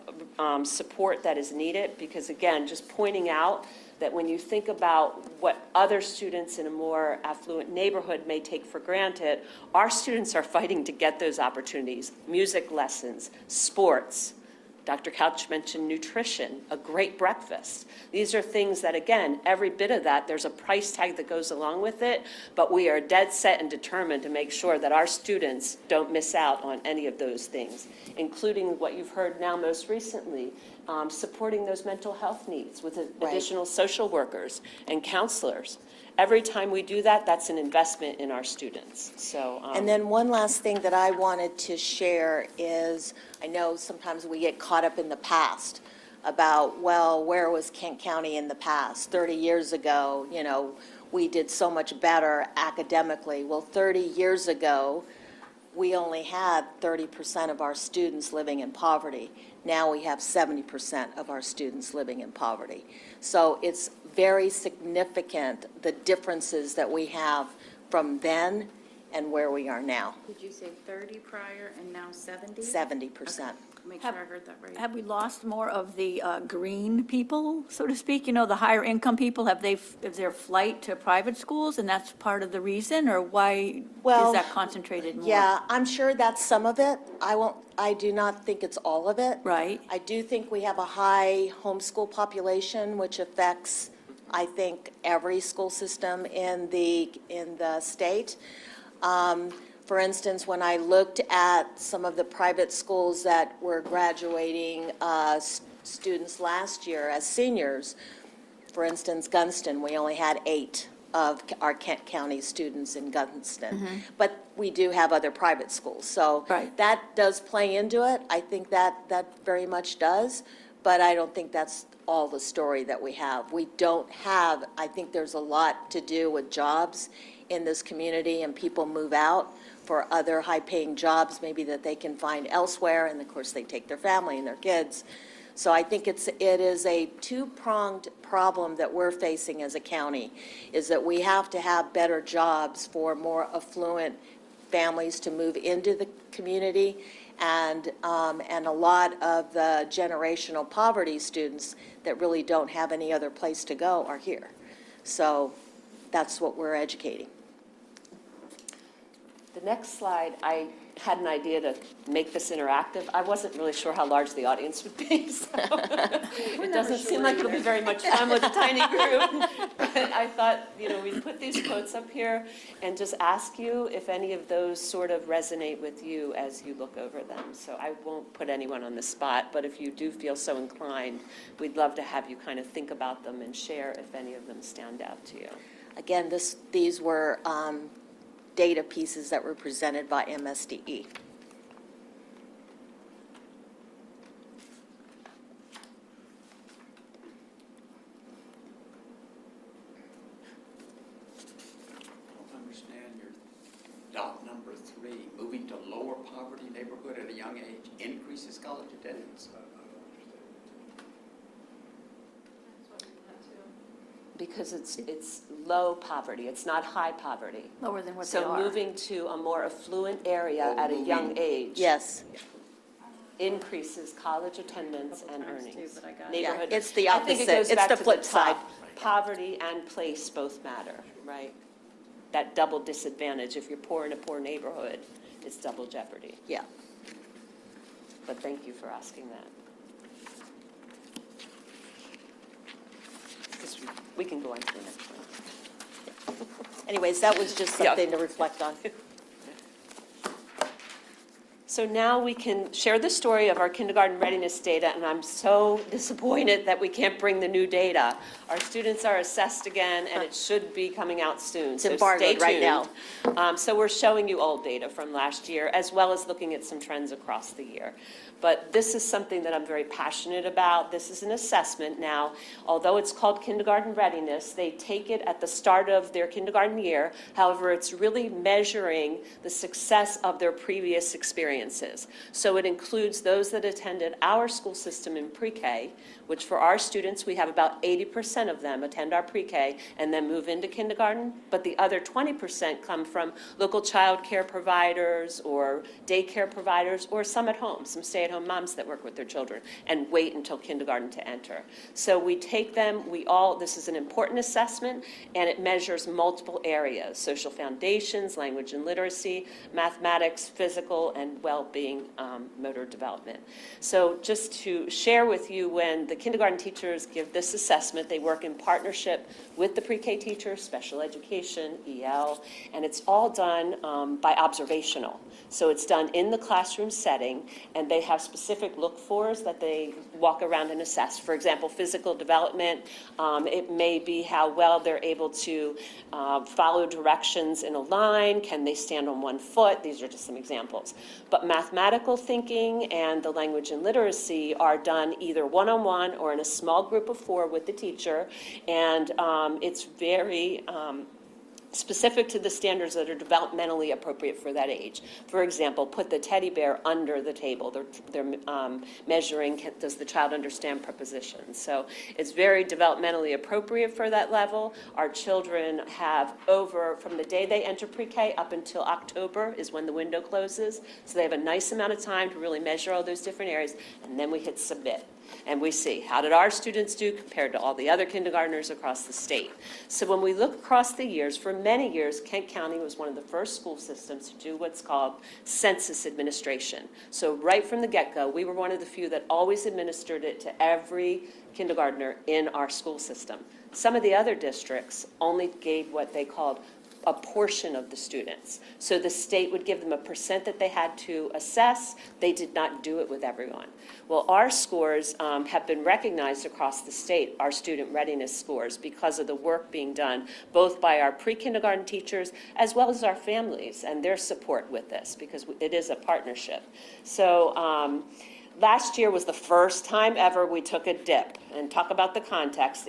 support that is needed, because again, just pointing out that when you think about what other students in a more affluent neighborhood may take for granted, our students are fighting to get those opportunities. Music lessons, sports. Dr. Couch mentioned nutrition, a great breakfast. These are things that, again, every bit of that, there's a price tag that goes along with it, but we are dead set and determined to make sure that our students don't miss out on any of those things, including what you've heard now most recently, supporting those mental health needs with additional social workers and counselors. Every time we do that, that's an investment in our students. So, and then one last thing that I wanted to share is, I know sometimes we get caught up in the past about, well, where was Kent County in the past? 30 years ago, you know, we did so much better academically. Well, 30 years ago, we only had 30% of our students living in poverty. Now we have 70% of our students living in poverty. So it's very significant, the differences that we have from then and where we are now. Did you say 30 prior and now 70? 70%. Make sure I heard that right. Have we lost more of the green people, so to speak? You know, the higher income people, is there flight to private schools, and that's part of the reason, or why Well, is that concentrated more? Yeah, I'm sure that's some of it. I do not think it's all of it. Right. I do think we have a high homeschool population, which affects, I think, every school system in the state. For instance, when I looked at some of the private schools that were graduating students last year as seniors, for instance, Gunston, we only had 8 of our Kent County students in Gunston. But we do have other private schools. So Right. that does play into it. I think that very much does. But I don't think that's all the story that we have. We don't have, I think there's a lot to do with jobs in this community, and people move out for other high-paying jobs maybe that they can find elsewhere, and of course they take their family and their kids. So I think it is a two-pronged problem that we're facing as a county, is that we have to have better jobs for more affluent families to move into the community, and a lot of the generational poverty students that really don't have any other place to go are here. So that's what we're educating. the next slide, I had an idea to make this interactive. I wasn't really sure how large the audience would be, so it doesn't seem like it'll be very much fun with a tiny group. But I thought, we'd put these quotes up here and just ask you if any of those sort of resonate with you as you look over them. So I won't put anyone on the spot, but if you do feel so inclined, we'd love to have you kind of think about them and share if any of them stand out to you. Again, these were data pieces that were presented by MSDE. Don't understand your dot number 3, moving to lower poverty neighborhood at a young age increases college attendance. That's what we want to. because it's low poverty, it's not high poverty. Lower than what they So are. moving to a more affluent area at a young age. Yes. Increases college attendance and earnings. Neighborhood. it's the I think it opposite. goes It's back the to flip side. top. Poverty and place both matter, right? That double disadvantage, if you're poor in a poor neighborhood, it's double jeopardy. Yeah. But thank you for asking that. 'Cause we can go on to the next one. Anyways, that was just Yeah. something to reflect on. So now we can share the story of our kindergarten readiness data, and I'm so disappointed that we can't bring the new data. Our students are assessed again, and it should be coming out soon. It's So embargoed stay right now. tuned. So we're showing you old data from last year, as well as looking at some trends across the year. But this is something that I'm very passionate about. This is an assessment now. Although it's called kindergarten readiness, they take it at the start of their kindergarten year. However, it's really measuring the success of their previous experiences. So it includes those that attended our school system in pre-K, which for our students, we have about 80% of them attend our pre-K and then move into kindergarten. But the other 20% come from local child care providers or daycare providers, or some at home, some stay-at-home moms that work with their children and wait until kindergarten to enter. So we take them, this is an important assessment, and it measures multiple areas: social foundations, language and literacy, mathematics, physical, and well-being, motor development. So just to share with you, when the kindergarten teachers give this assessment, they work in partnership with the pre-K teachers, special education, EL, and it's all done by observational. So it's done in the classroom setting, and they have specific look-fors that they walk around and assess. For example, physical development, it may be how well they're able to follow directions in a line, can they stand on one foot, these are just some examples. But mathematical thinking and the language and literacy are done either one-on-one or in a small group of 4 with the teacher, and it's very specific to the standards that are developmentally appropriate for that age. For example, put the teddy bear under the table. They're measuring, does the child understand prepositions? So it's very developmentally appropriate for that level. Our children have from the day they enter pre-K up until October is when the window closes. So they have a nice amount of time to really measure all those different areas, and then we hit submit. And we see, how did our students do compared to all the other kindergartners across the state? So when we look across the years, for many years, Kent County was one of the first school systems to do what's called census administration. So right from the get-go, we were one of the few that always administered it to every kindergartner in our school system. Some of the other districts only gave what they called a portion of the students. So the state would give them a % that they had to assess. They did not do it with everyone. Well, our scores have been recognized across the state, our student readiness scores, because of the work being done both by our pre-kindergarten teachers as well as our families and their support with this, because it is a partnership. So last year was the first time ever we took a dip. And talk about the context,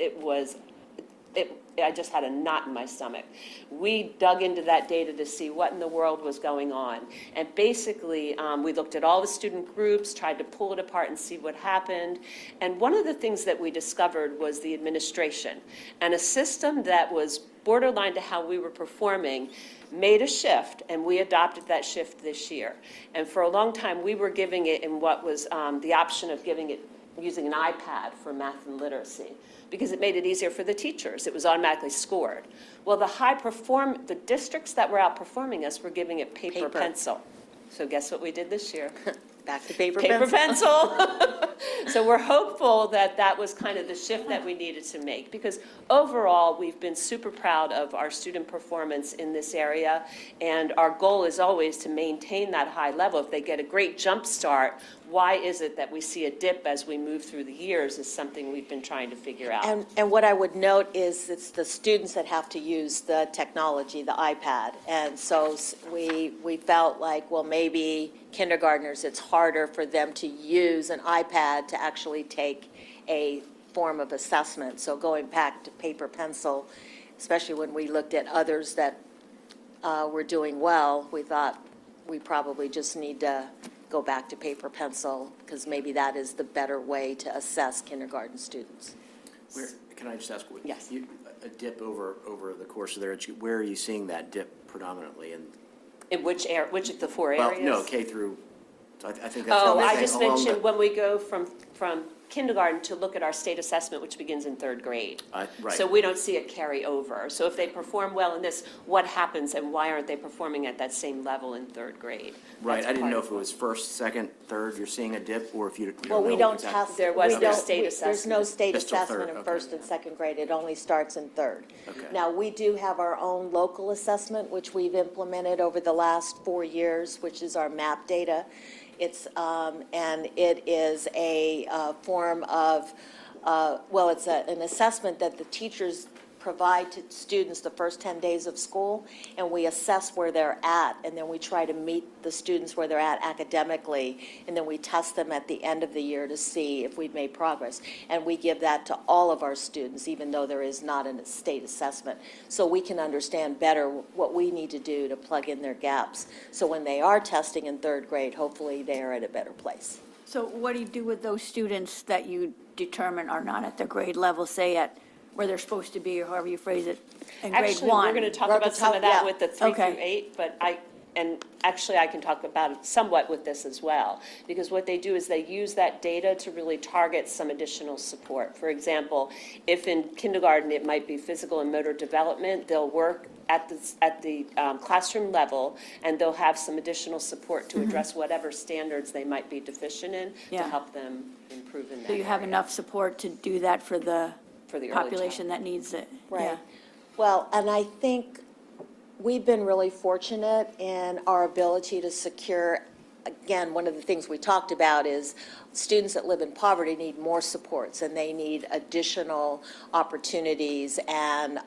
I just had a knot in my stomach. We dug into that data to see what in the world was going on. And basically, we looked at all the student groups, tried to pull it apart and see what happened. And one of the things that we discovered was the administration. And a system that was borderline to how we were performing made a shift, and we adopted that shift this year. And for a long time, we were giving it in what was the option of giving it using an iPad for math and literacy, because it made it easier for the teachers. It was automatically scored. Well, the districts that were outperforming us were giving it paper pencil. So guess what we did this year? Back to paper pencil. So we're hopeful that that was kind of the shift that we needed to make, because overall, we've been super proud of our student performance in this area, and our goal is always to maintain that high level. If they get a great jump start, why is it that we see a dip as we move through the years is something we've been trying to figure out. And what I would note is it's the students that have to use the technology, the iPad. And so we felt like, well, maybe kindergartners, it's harder for them to use an iPad to actually take a form of assessment. So going back to paper pencil, especially when we looked at others that were doing well, we thought we probably just need to go back to paper pencil, because maybe that is the better way to assess kindergarten students. Can I just ask? Yes. a dip over the course of their education? Where are you seeing that dip predominantly? In which of the four Well, areas? no, K through, so I think that's. Oh, what I'm I saying, just along mentioned the- when we go from kindergarten to look at our state assessment, which begins in third grade. Right. So we don't see it carry over. So if they perform well in this, what happens and why aren't they performing at that same level in third grade? Right, That's I didn't part know of if it was first, second, third, you're seeing a dip, or if you don't know. Well, we don't exactly. test. There was we no don't- state There's no assessment. state Just till assessment third, in okay. first and second grade. It only starts in third. Okay. Now, we do have our own local assessment, which we've implemented over the last 4 years, which is our MAP data. And it is a form of, it's an assessment that the teachers provide to students the first 10 days of school, and we assess where they're at, and then we try to meet the students where they're at academically, and then we test them at the end of the year to see if we've made progress. And we give that to all of our students, even though there is not a state assessment, so we can understand better what we need to do to plug in their gaps. So when they are testing in third grade, hopefully they are at a better place. So what do you do with those students that you determine are not at their grade level, say at where they're supposed to be, or however you phrase it, in grade Actually, one? we're going to talk Right, about but some of that yeah. with the 3 Okay. through 8, but I can talk about it somewhat with this as well. Because what they do is they use that data to really target some additional support. For example, if in kindergarten it might be physical and motor development, they'll work at the classroom level, and they'll have some additional support to address whatever standards they might be deficient in to Yeah. help them improve in that Do you have area enough support to do that for the for the early population that needs it? Right. Yeah. Well, and I think we've been really fortunate in our ability to secure, again, one of the things we talked about is students that live in poverty need more supports, and they need additional opportunities and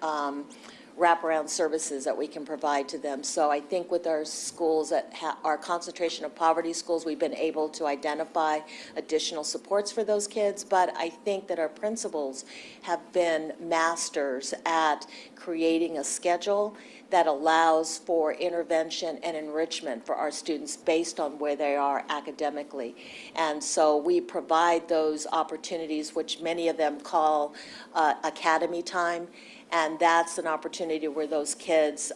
wraparound services that we can provide to them. So I think with our schools that our concentration of poverty schools, we've been able to identify additional supports for those kids. But I think that our principals have been masters at creating a schedule that allows for intervention and enrichment for our students based on where they are academically. And so we provide those opportunities, which many of them call academy time. And that's an opportunity where those kids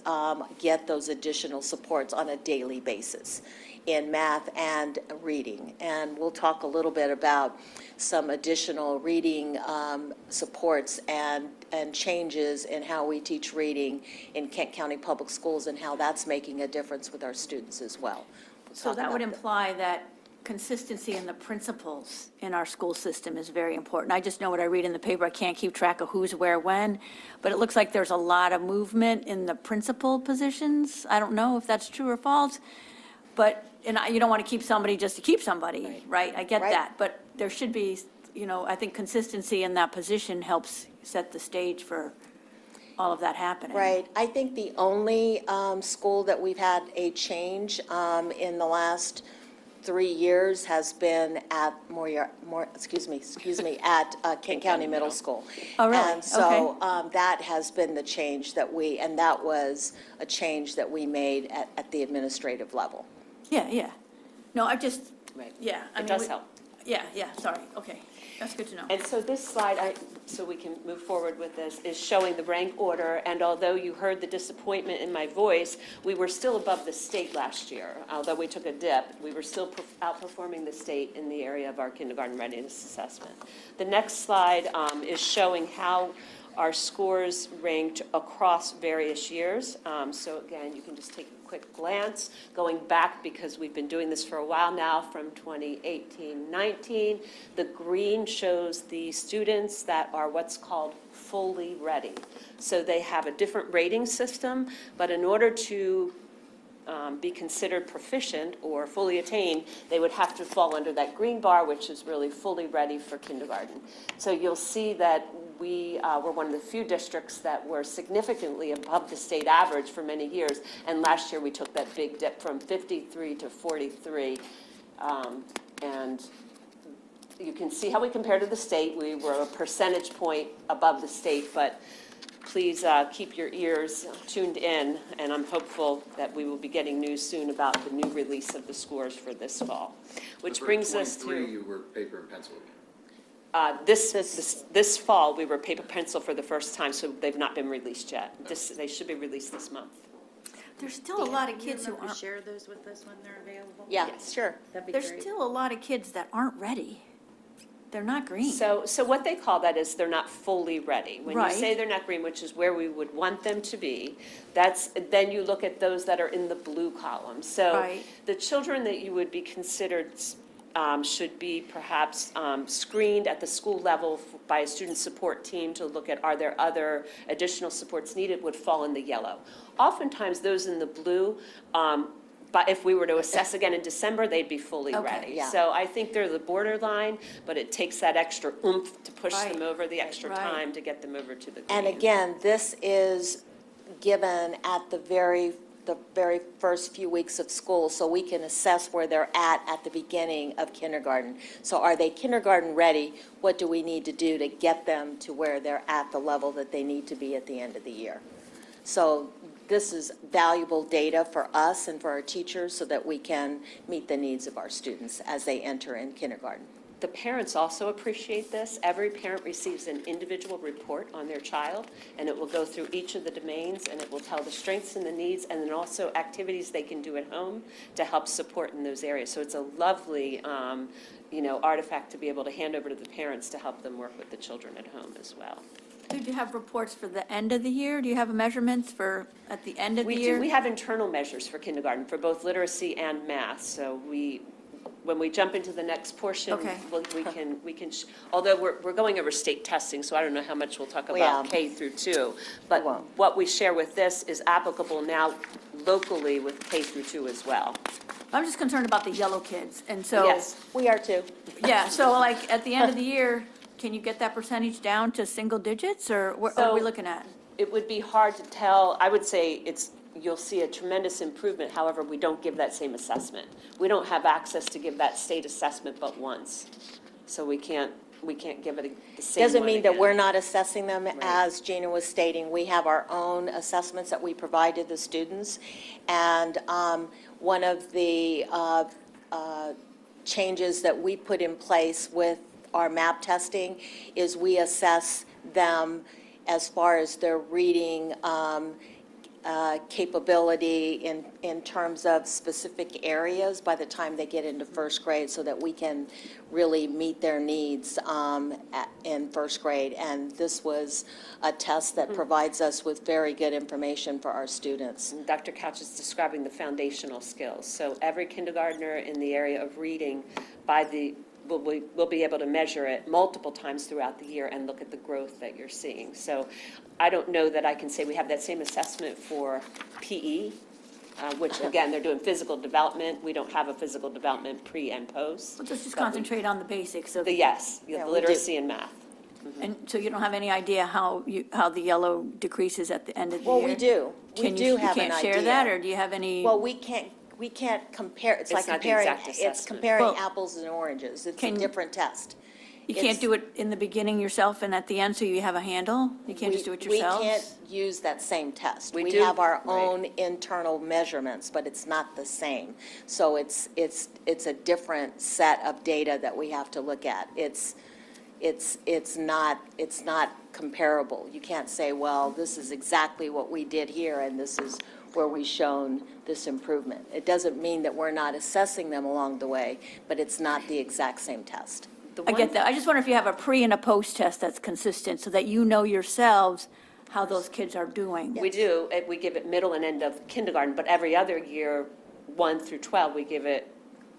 get those additional supports on a daily basis in math and reading. And we'll talk a little bit about some additional reading supports and changes in how we teach reading in Kent County Public Schools and how that's making a difference with our students as well. We'll So talk that would about imply that consistency in the principles in our school system is very important. I just know what I read in the paper. I can't keep track of who's where when, but it looks like there's a lot of movement in the principal positions. I don't know if that's true or false, but, you don't want to keep somebody just to keep somebody, right? I get Right. that, but there should be, I think consistency in that position helps set the stage for all of that happening. Right. I think the only school that we've had a change in the last 3 years has been at at Kent County Middle School. Oh, really? And so that has been the change and that was a change that we made at the administrative level. Yeah, yeah. No, Right. yeah. I It mean, does help. Yeah, sorry, okay. That's good to know. And so this slide, so we can move forward with this, is showing the rank order, and although you heard the disappointment in my voice, we were still above the state last year. Although we took a dip, we were still outperforming the state in the area of our kindergarten readiness assessment. The next slide is showing how our scores ranked across various years. So again, you can just take a quick glance, going back because we've been doing this for a while now, from 2018-19. The green shows the students that are what's called fully ready. So they have a different rating system, but in order to be considered proficient or fully attained, they would have to fall under that green bar, which is really fully ready for kindergarten. So you'll see that we were one of the few districts that were significantly above the state average for many years, and last year we took that big dip from 53 to 43. And you can see how we compare to the state. We were a percentage point above the state, but please keep your ears tuned in, and I'm hopeful that we will be getting news soon about the new release of the scores for this fall. Which For brings us 23, to, you were paper and pencil again. This fall, we were paper pencil for the first time, so they've not been released yet. They should be released this month. There's still a lot of kids who Remember, aren't, share those with us when they're available? Yeah, Yes. sure. That'd be there's great. still a lot of kids that aren't ready. They're not green. So what they call that is they're not fully ready. When you Right. say they're not green, which is where we would want them to be, then you look at those that are in the blue column. So Right. the children that you would be considered should be perhaps screened at the school level by a student support team to look at, are there other additional supports needed, would fall in the yellow. Oftentimes, those in the blue, but if we were to assess again in December, they'd be fully Okay, ready. yeah. So I think they're the borderline, but it takes that extra oomph to push them Right, over, the extra right. time to get them over to the green. And again, this is given at the very first few weeks of school, so we can assess where they're at the beginning of kindergarten. So are they kindergarten ready? What do we need to do to get them to where they're at the level that they need to be at the end of the year? So this is valuable data for us and for our teachers so that we can meet the needs of our students as they enter in kindergarten. The parents also appreciate this. Every parent receives an individual report on their child, and it will go through each of the domains, and it will tell the strengths and the needs, and then also activities they can do at home to help support in those areas. So it's a lovely, artifact to be able to hand over to the parents to help them work with the children at home as well. Do you have reports for the end of the year? Do you have measurements for, at the end of the We year? do. We have internal measures for kindergarten, for both literacy and math. So when we jump into the next portion, Okay. we can, although we're going over state testing, so I don't know how much we'll talk about Yeah. K through 2. But won't. what we share with this is applicable now locally with K through 2 as well. I'm just concerned about the yellow kids, and so. Yes. We are too. Yeah, so like, at the end of the year, can you get that percentage down to single digits, or what are we So- looking at? It would be hard to tell. I would say you'll see a tremendous improvement. However, we don't give that same assessment. We don't have access to give that state assessment but once. So we can't give it the same one Doesn't mean that again. we're not assessing them, as Gina was stating. We have our own assessments that we provide to the students. And one of the changes that we put in place with our MAP testing is we assess them as far as their reading capability in terms of specific areas by the time they get into first grade, so that we can really meet their needs in first grade. And this was a test that provides us with very good information for our students. Dr. Couch is describing the foundational skills. So every kindergartner in the area of reading we'll be able to measure it multiple times throughout the year and look at the growth that you're seeing. So I don't know that I can say we have that same assessment for PE, which again, they're doing physical development. We don't have a physical development pre and post. Let's just But we- concentrate on the basics of, Yes, Yeah, the we do. literacy and math. and so you don't have any idea how the yellow decreases at the end of the year? Well, we do. We Can do you, have you an can't idea. share that, or do you have any? Well, we can't compare, it's like It's not the comparing, exact it's assessment. comparing Well, apples and oranges. It's a can- different test. You can't do it in the beginning yourself and at the end, so you have a handle? You can't just do it yourselves? We can't use that same test. We We do, have our right. own internal measurements, but it's not the same. So it's a different set of data that we have to look at. It's not comparable. You can't say, well, this is exactly what we did here, and this is where we've shown this improvement. It doesn't mean that we're not assessing them along the way, but it's not the exact same test. I get that. I just wonder if you have a pre and a post test that's consistent, so that you know yourselves how those kids are doing. We do, we give it middle and end of kindergarten, but every other year, 1 through 12, we give it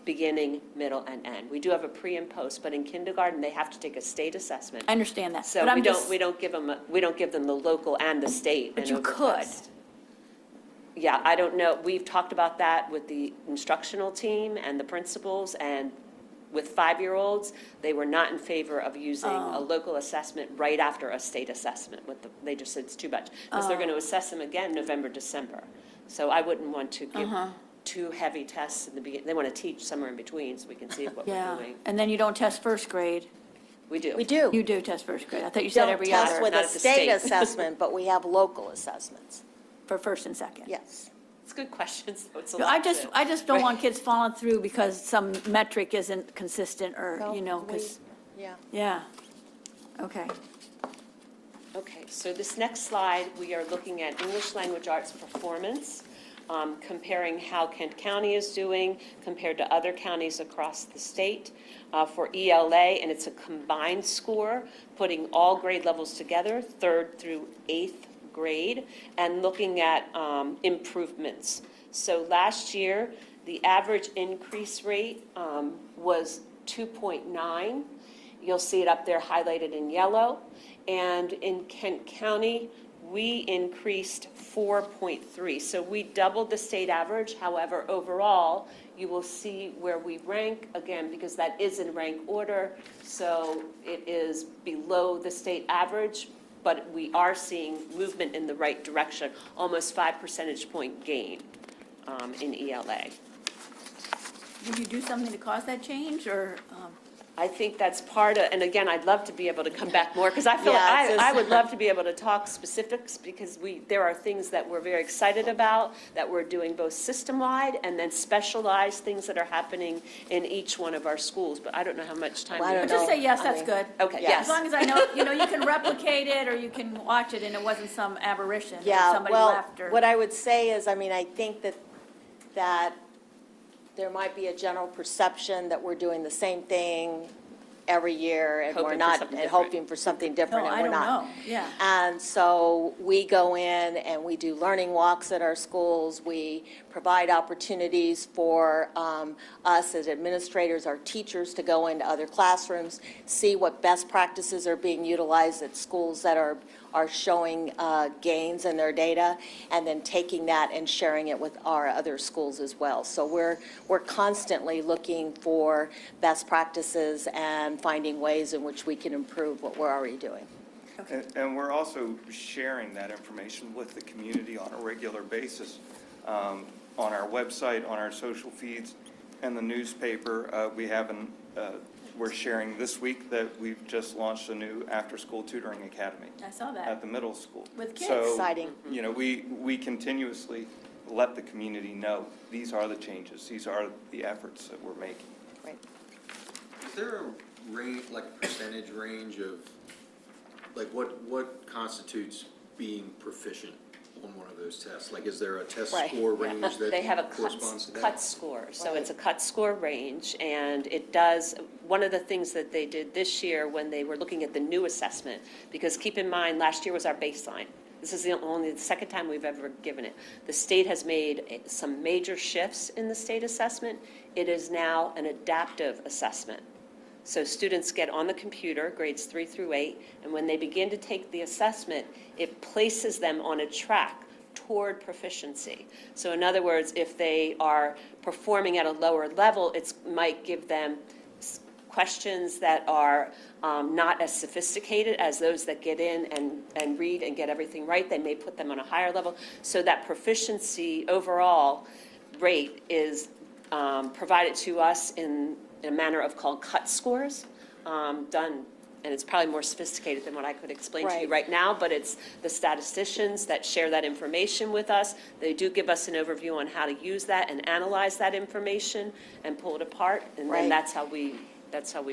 beginning, middle, and end. We do have a pre and post, but in kindergarten, they have to take a state assessment. I understand that. So but I'm just- we don't give them the local and the state. But and you over could. test. Yeah, I don't know. We've talked about that with the instructional team and the principals, and with 5-year-olds, they were not in favor of using a local assessment right after a state assessment. They just said it's too much, because they're going to assess them again November, December. So I wouldn't want to give too heavy tests in the beginning. They want to teach somewhere in between, so we can see what we're Yeah, doing. and then you don't test first grade. We do. We do. You do test first grade. I thought you said Don't every test other with not a at the state state. assessment, but we have local assessments. for first and second. Yes. It's good questions, though. It's a No, lot I to- just don't want kids falling through because some metric isn't consistent, or, No, because, Yeah. yeah. Okay. Okay, so this next slide, we are looking at English language arts performance, comparing how Kent County is doing compared to other counties across the state for ELA, and it's a combined score, putting all grade levels together, 3rd through 8th grade, and looking at improvements. So last year, the average increase rate was 2.9. You'll see it up there highlighted in yellow. And in Kent County, we increased 4.3. So we doubled the state average. However, overall, you will see where we rank, again, because that is in rank order. So it is below the state average, but we are seeing movement in the right direction, almost 5 percentage point gain in ELA. Did you do something to cause that change, or? I think that's part of, and again, I'd love to be able to come back more, because I feel Yeah, it's like just- I would love to be able to talk specifics, because there are things that we're very excited about, that we're doing both system-wide and then specialized things that are happening in each one of our schools, but I don't know how much time Well, I we don't have. Just say yes, that's mean, good. Okay, Yeah. yes. As long as I know, you can replicate it, or you can watch it, and it wasn't some aberration, or Yeah, somebody well, left, or. what I would say is, I mean, I think that there might be a general perception that we're doing the same thing every year, and we're Hoping for not, something and different. hoping for something different, No, and I we're don't not. know, yeah. And so we go in and we do learning walks at our schools. We provide opportunities for us as administrators, our teachers, to go into other classrooms, see what best practices are being utilized at schools that are showing gains in their data, and then taking that and sharing it with our other schools as well. So we're constantly looking for best practices and finding ways in which we can improve what we're already doing. And we're also sharing that information with the community on a regular basis, on our website, on our social feeds, and the newspaper. We're sharing this week that we've just launched a new after-school tutoring academy I saw that. at the middle school. With kids. So, Exciting. you know, we continuously let the community know, these are the changes, these are the efforts that we're making. Right. Is there a range, like a percentage range of, like what constitutes being proficient on one of those tests? Like, is there a test Right. score range They have a that corresponds to that? cut score, so Right. it's a cut score range, and it does, one of the things that they did this year when they were looking at the new assessment, because keep in mind, last year was our baseline. This is only the second time we've ever given it. The state has made some major shifts in the state assessment. It is now an adaptive assessment. So students get on the computer, grades 3 through 8, and when they begin to take the assessment, it places them on a track toward proficiency. So in other words, if they are performing at a lower level, it might give them questions that are not as sophisticated as those that get in and read and get everything right. They may put them on a higher level. So that proficiency overall rate is provided to us in a manner of called cut scores, done, and it's probably more sophisticated than what I could explain to you right now, but it's the statisticians that share that information with us. They do give us an overview on how to use that and analyze that information and pull it apart, and Right. then that's how we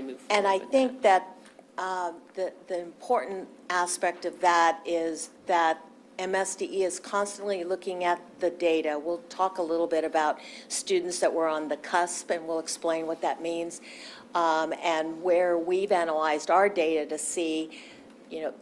move forward. And I with think that the important aspect of that is that MSDE is constantly looking at the data. We'll talk a little bit about students that were on the cusp, and we'll explain what that means, and where we've analyzed our data to see, you know,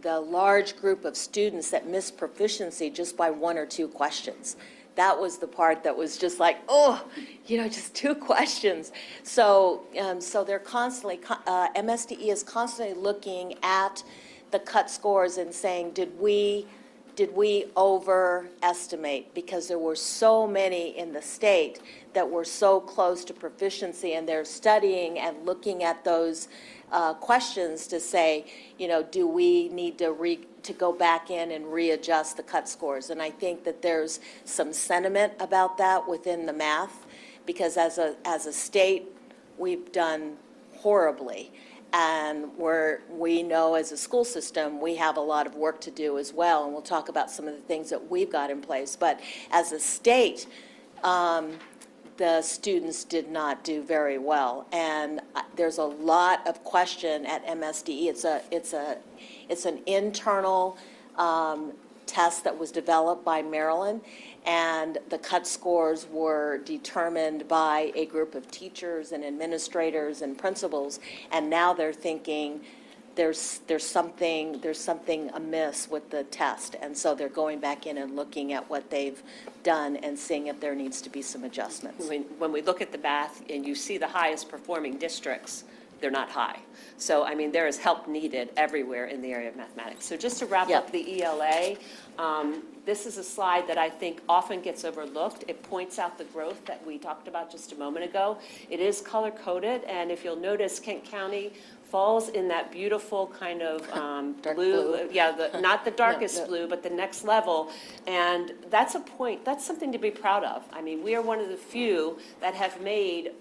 the large group of students that missed proficiency just by 1 or 2 questions. That was the part that was just like, oh, you know, just 2 questions. So they're constantly, MSDE is constantly looking at the cut scores and saying, did we overestimate? Because there were so many in the state that were so close to proficiency, and they're studying and looking at those questions to say, you know, do we need to go back in and readjust the cut scores? And I think that there's some sentiment about that within the math, because as a state, we've done horribly. And we know as a school system, we have a lot of work to do as well, and we'll talk about some of the things that we've got in place. But as a state, the students did not do very well. And there's a lot of question at MSDE. It's an internal test that was developed by Maryland, and the cut scores were determined by a group of teachers and administrators and principals, and now they're thinking there's something amiss with the test, and so they're going back in and looking at what they've done and seeing if there needs to be some adjustments. When we look at the math and you see the highest performing districts, they're not high. So, I mean, there is help needed everywhere in the area of mathematics. So just to wrap Yep. up the ELA, this is a slide that I think often gets overlooked. It points out the growth that we talked about just a moment ago. It is color-coded, and if you'll notice, Kent County falls in that beautiful kind of Dark blue. blue. Yeah, not the darkest no. blue, but the next level. And that's a point, that's something to be proud of. I mean, we are one of the few that have made,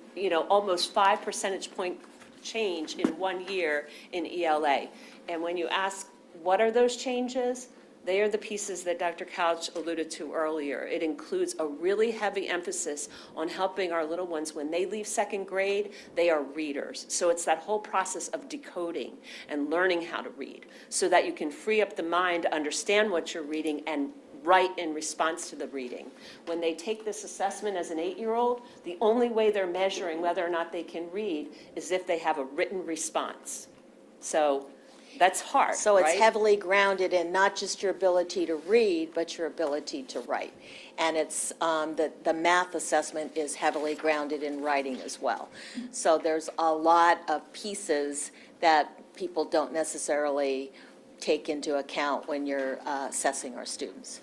almost 5 percentage point change in 1 year in ELA. And when you ask, what are those changes? They are the pieces that Dr. Couch alluded to earlier. It includes a really heavy emphasis on helping our little ones. When they leave second grade, they are readers. So it's that whole process of decoding and learning how to read so that you can free up the mind to understand what you're reading and write in response to the reading. When they take this assessment as an 8-year-old, the only way they're measuring whether or not they can read is if they have a written response. So that's hard, So it's right? heavily grounded in not just your ability to read, but your ability to write. And it's, the math assessment is heavily grounded in writing as well. So there's a lot of pieces that people don't necessarily take into account when you're assessing our students.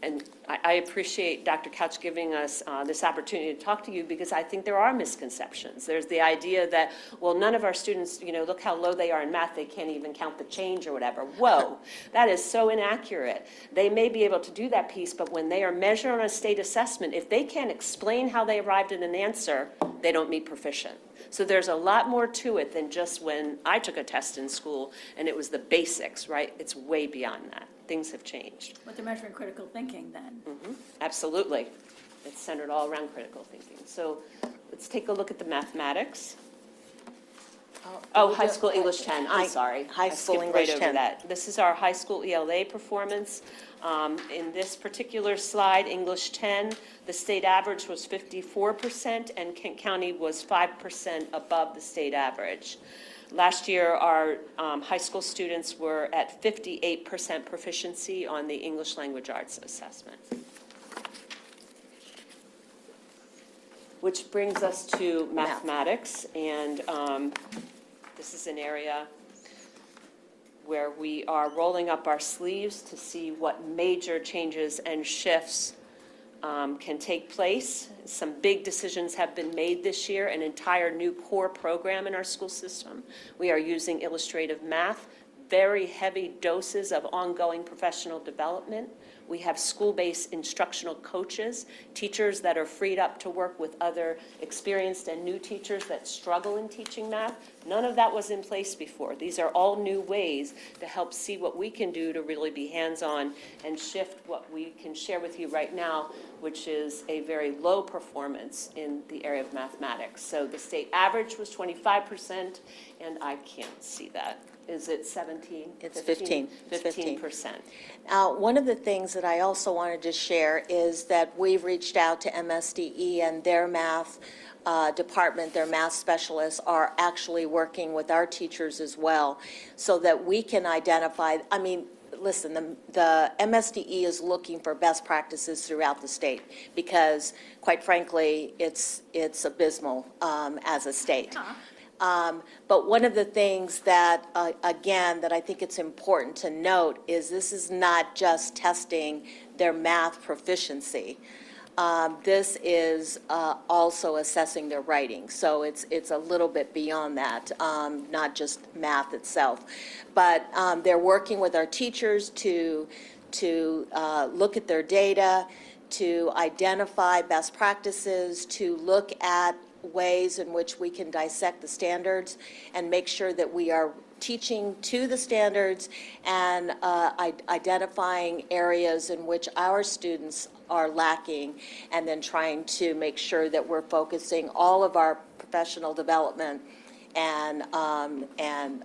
And I appreciate Dr. Couch giving us this opportunity to talk to you because I think there are misconceptions. There's the idea that, well, none of our students, look how low they are in math, they can't even count the change or whatever. Whoa, that is so inaccurate. They may be able to do that piece, but when they are measured on a state assessment, if they can't explain how they arrived at an answer, they don't meet proficient. So there's a lot more to it than just when I took a test in school and it was the basics, right? It's way beyond that. Things have changed. But they're measuring critical thinking then. Absolutely. It's centered all around critical thinking. So let's take a look at the mathematics. Oh, high school English 10, I'm sorry. High I school skipped right English over 10. that. This is our high school ELA performance. In this particular slide, English 10, the state average was 54%, and Kent County was 5% above the state average. Last year, our high school students were at 58% proficiency on the English Language Arts assessment. Which brings us to mathematics, and this is an area where we are rolling up our sleeves to see what major changes and shifts can take place. Some big decisions have been made this year, an entire new core program in our school system. We are using illustrative math, very heavy doses of ongoing professional development. We have school-based instructional coaches, teachers that are freed up to work with other experienced and new teachers that struggle in teaching math. None of that was in place before. These are all new ways to help see what we can do to really be hands-on and shift what we can share with you right now, which is a very low performance in the area of mathematics. So the state average was 25%, and I can't see that. Is it 17? It's 15. It's 15%. One of the things that I also wanted to share is that we've reached out to MSDE and their math department, their math specialists are actually working with our teachers as well so that we can identify, listen, the MSDE is looking for best practices throughout the state because, quite frankly, it's abysmal as a state. But one of the things that, again, that I think it's important to note is this is not just testing their math proficiency. This is also assessing their writing. So it's a little bit beyond that, not just math itself. But they're working with our teachers to look at their data, to identify best practices, to look at ways in which we can dissect the standards and make sure that we are teaching to the standards and identifying areas in which our students are lacking, and then trying to make sure that we're focusing all of our professional development and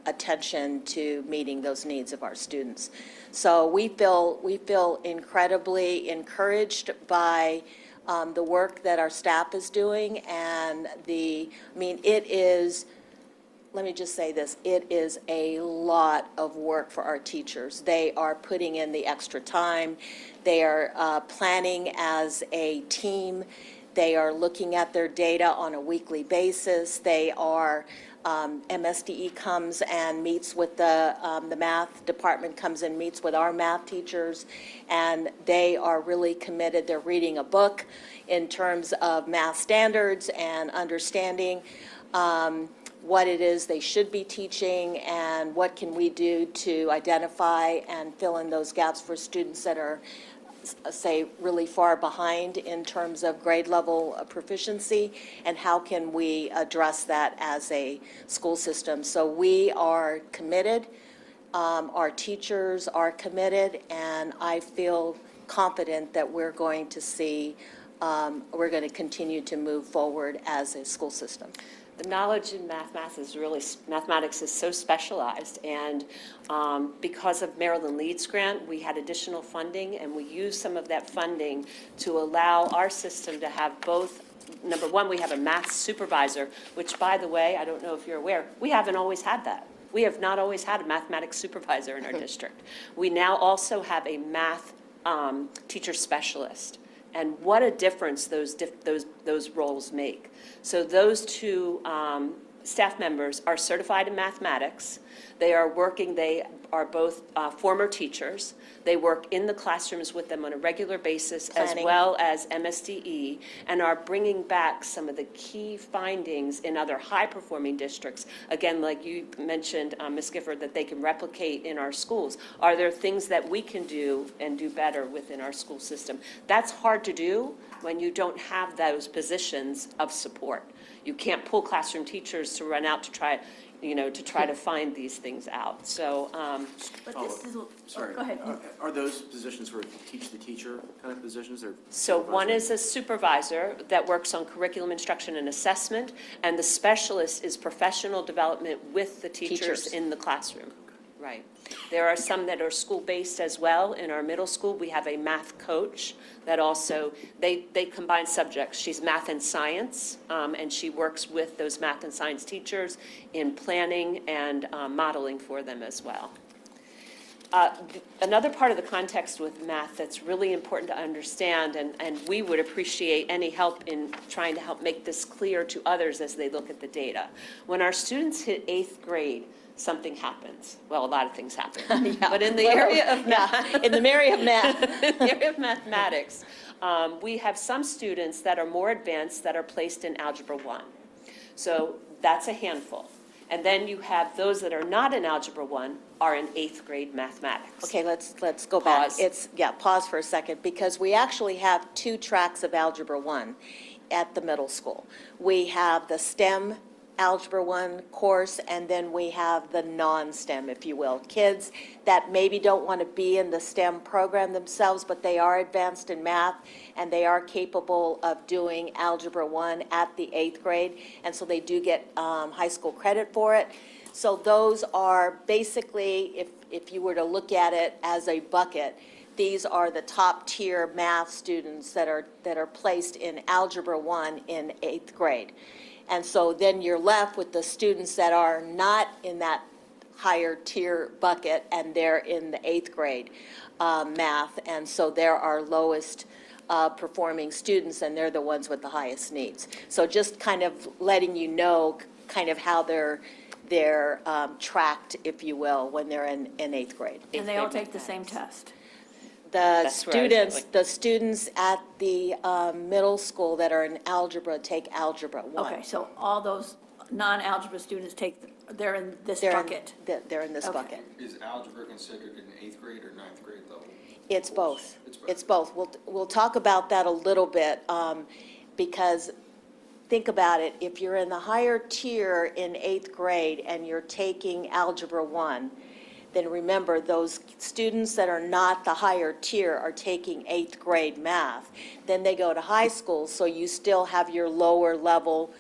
attention to meeting those needs of our students. So we feel incredibly encouraged by the work that our staff is doing, and it is, let me just say this, it is a lot of work for our teachers. They are putting in the extra time. They are planning as a team. They are looking at their data on a weekly basis. They are, MSDE comes and meets with the math department, comes and meets with our math teachers, and they are really committed. They're reading a book in terms of math standards and understanding what it is they should be teaching and what can we do to identify and fill in those gaps for students that are, say, really far behind in terms of grade level proficiency, and how can we address that as a school system. So we are committed, our teachers are committed, and I feel confident that we're going to see, we're going to continue to move forward as a school system. The knowledge in mathematics is so specialized, and because of Maryland Leads Grant, we had additional funding, and we used some of that funding to allow our system to have both. Number one, we have a math supervisor, which, by the way, I don't know if you're aware, we haven't always had that. We have not always had a mathematics supervisor in our district. We now also have a math teacher specialist. And what a difference those roles make. So those two staff members are certified in mathematics. They are both former teachers. They work in the classrooms with them on a regular basis, Planning. as well as MSDE, and are bringing back some of the key findings in other high-performing districts. Again, like you mentioned, Ms. Gifford, that they can replicate in our schools. Are there things that we can do and do better within our school system? That's hard to do when you don't have those positions of support. You can't pull classroom teachers to run out to try to find these things out. So, But this is, Sorry. go ahead. Are those positions for teach the teacher kind of positions, or? so one is a supervisor that works on curriculum instruction and assessment, and the specialist is professional development with the teachers in the classroom. Right. There are some that are school-based as well. In our middle school, we have a math coach that also, they combine subjects. She's math and science, and she works with those math and science teachers in planning and modeling for them as well. Another part of the context with math that's really important to understand, and we would appreciate any help in trying to help make this clear to others as they look at the data. When our students hit 8th grade, something happens. Well, a lot of things happen. But in the area of math, in the area of math, in the area of mathematics, we have some students that are more advanced that are placed in Algebra 1. So that's a handful. And then you have those that are not in Algebra 1 are in 8th grade mathematics. okay, let's go back. Pause. Pause for a second, because we actually have 2 tracks of Algebra 1 at the middle school. We have the STEM Algebra 1 course, and then we have the non-STEM, if you will. Kids that maybe don't want to be in the STEM program themselves, but they are advanced in math, and they are capable of doing Algebra 1 at the 8th grade, and so they do get high school credit for it. So those are basically, if you were to look at it as a bucket, these are the top tier math students that are placed in Algebra 1 in 8th grade. And so then you're left with the students that are not in that higher tier bucket, and they're in the 8th grade math. And so they're our lowest performing students, and they're the ones with the highest needs. So just kind of letting you know kind of how they're tracked, if you will, when they're in 8th grade. And they all take the same test. That's where I was The students at the middle school that are in algebra take Algebra 1. Okay, so all those non-algebra students they're in this They're in- bucket. They're in this Okay. bucket. Is algebra considered an 8th grade or 9th grade level? It's both. It's both. It's both. We'll talk about that a little bit, because think about it, if you're in the higher tier in 8th grade and you're taking Algebra 1, then remember, those students that are not the higher tier are taking 8th grade math. Then they go to high school, so you still have your lower level,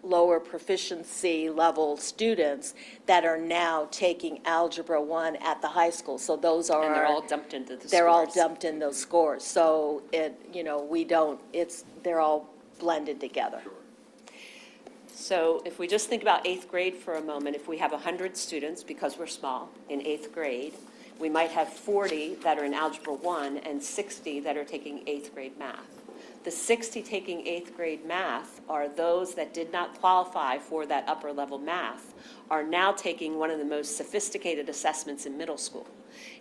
lower proficiency level students that are now taking Algebra 1 at the high school. So those are. And they're all dumped into the scores. They're all dumped in those scores. So they're all blended together. So if we just think about 8th grade for a moment, if we have 100 students, because we're small, in 8th grade, we might have 40 that are in Algebra 1 and 60 that are taking 8th grade math. The 60 taking 8th grade math are those that did not qualify for that upper level math, are now taking one of the most sophisticated assessments in middle school.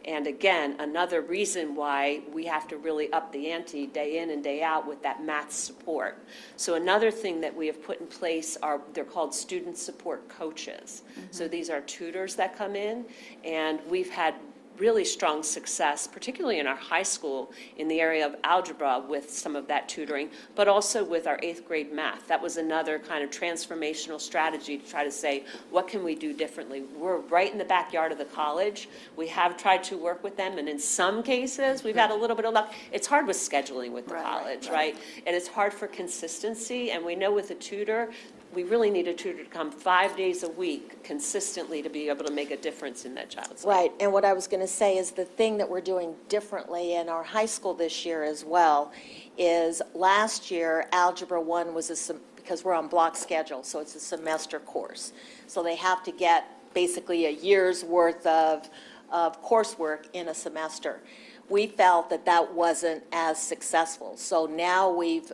And again, another reason why we have to really up the ante day in and day out with that math support. So another thing that we have put in place they're called student support coaches. So these are tutors that come in, and we've had really strong success, particularly in our high school, in the area of algebra with some of that tutoring, but also with our 8th grade math. That was another kind of transformational strategy to try to say, what can we do differently? We're right in the backyard of the college. We have tried to work with them, and in some cases, we've had a little bit of luck. It's hard with scheduling with the college, right? And it's hard for consistency, and we know with a tutor, we really need a tutor to come 5 days a week consistently to be able to make a difference in that child's life. Right, and what I was going to say is the thing that we're doing differently in our high school this year as well is last year, Algebra 1 was because we're on block schedule, so it's a semester course. So they have to get basically a year's worth of coursework in a semester. We felt that wasn't as successful. So now we've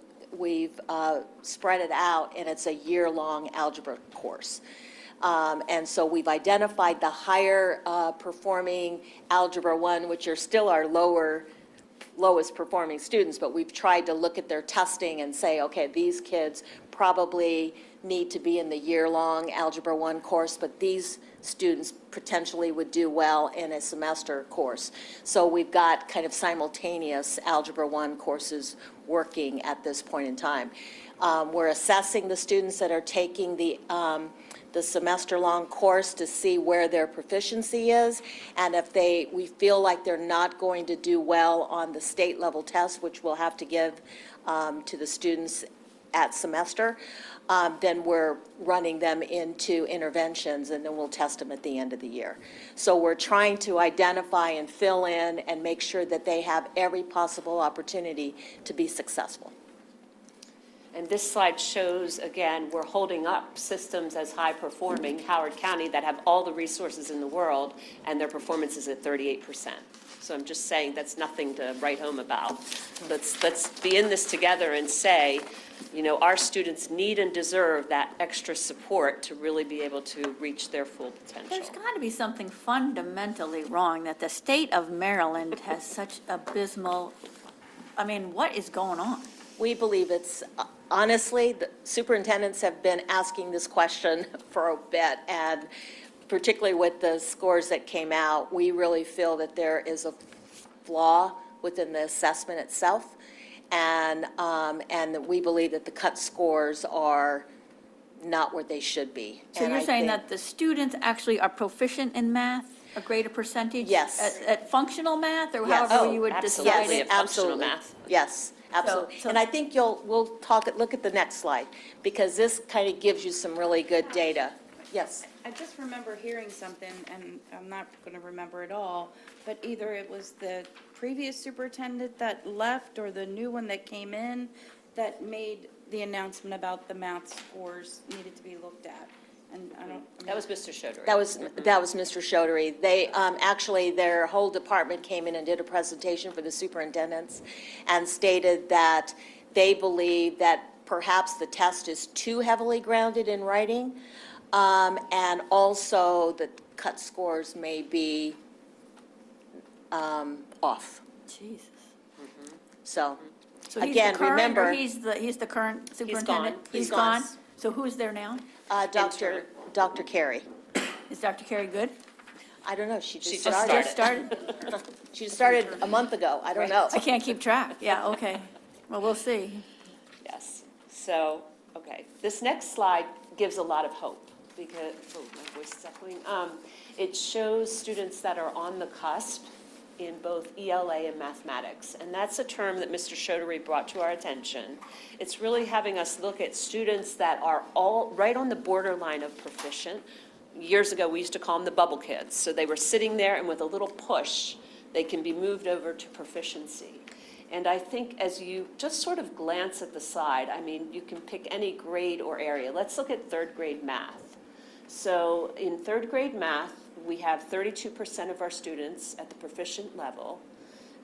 spread it out, and it's a year-long algebra course. And so we've identified the higher performing Algebra 1, which are still our lowest performing students, but we've tried to look at their testing and say, okay, these kids probably need to be in the year-long Algebra 1 course, but these students potentially would do well in a semester course. So we've got kind of simultaneous Algebra 1 courses working at this point in time. We're assessing the students that are taking the semester-long course to see where their proficiency is, and if we feel like they're not going to do well on the state-level test, which we'll have to give to the students at semester, then we're running them into interventions, and then we'll test them at the end of the year. So we're trying to identify and fill in and make sure that they have every possible opportunity to be successful. And this slide shows, again, we're holding up systems as high-performing, Howard County, that have all the resources in the world, and their performance is at 38%. So I'm just saying that's nothing to write home about. Let's be in this together and say, our students need and deserve that extra support to really be able to reach their full potential. There's got to be something fundamentally wrong that the state of Maryland has such abysmal, what is going on? We believe it's, honestly, the superintendents have been asking this question for a bit, and particularly with the scores that came out, we really feel that there is a flaw within the assessment itself, and that we believe that the cut scores are not where they should be. So And you're I saying think- that the students actually are proficient in math, a greater percentage? Yes. At functional math, or Yes. however you would absolutely. decide Yes, it? Functional absolutely. math. Yes, absolutely. so- And I think we'll look at the next slide, because this kind of gives you some really good data. Yes. I just remember hearing something, and I'm not going to remember it all, but either it was the previous superintendent that left or the new one that came in that made the announcement about the math scores needed to be looked at. And I don't. That was Mr. Chodri. That was Mr. Chodri. They, actually, their whole department came in and did a presentation for the superintendents and stated that they believe that perhaps the test is too heavily grounded in writing, and also the cut scores may be off. Jesus. So, So he's again, the current, remember. or he's the current superintendent? He's gone. So who's there now? Dr. Carey. Is Dr. Carey good? I don't know, she She just just started. Just started? She started a month ago, I don't know. I can't keep track. Yeah, okay. Well, we'll see. Yes. So Okay, this next slide gives a lot of hope because, oh, my voice is echoing. It shows students that are on the cusp in both ELA and mathematics. And that's a term that Mr. Shotery brought to our attention. It's really having us look at students that are all right on the borderline of proficient. Years ago, we used to call them the bubble kids. So they were sitting there, and with a little push, they can be moved over to proficiency. And I think as you just sort of glance at the slide, I mean, you can pick any grade or area. Let's look at third grade math. So in third grade math, we have 32% of our students at the proficient level.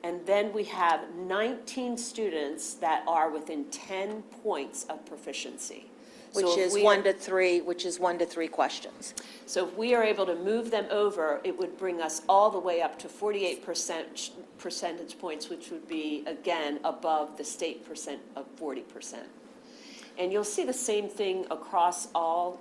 And then we have 19 students that are within 10 points of proficiency. So Which if is we 1 are- to 3, which is 1 to 3 questions. So if we are able to move them over, it would bring us all the way up to 48% percentage points, which would be, again, above the state percent of 40%. And you'll see the same thing across all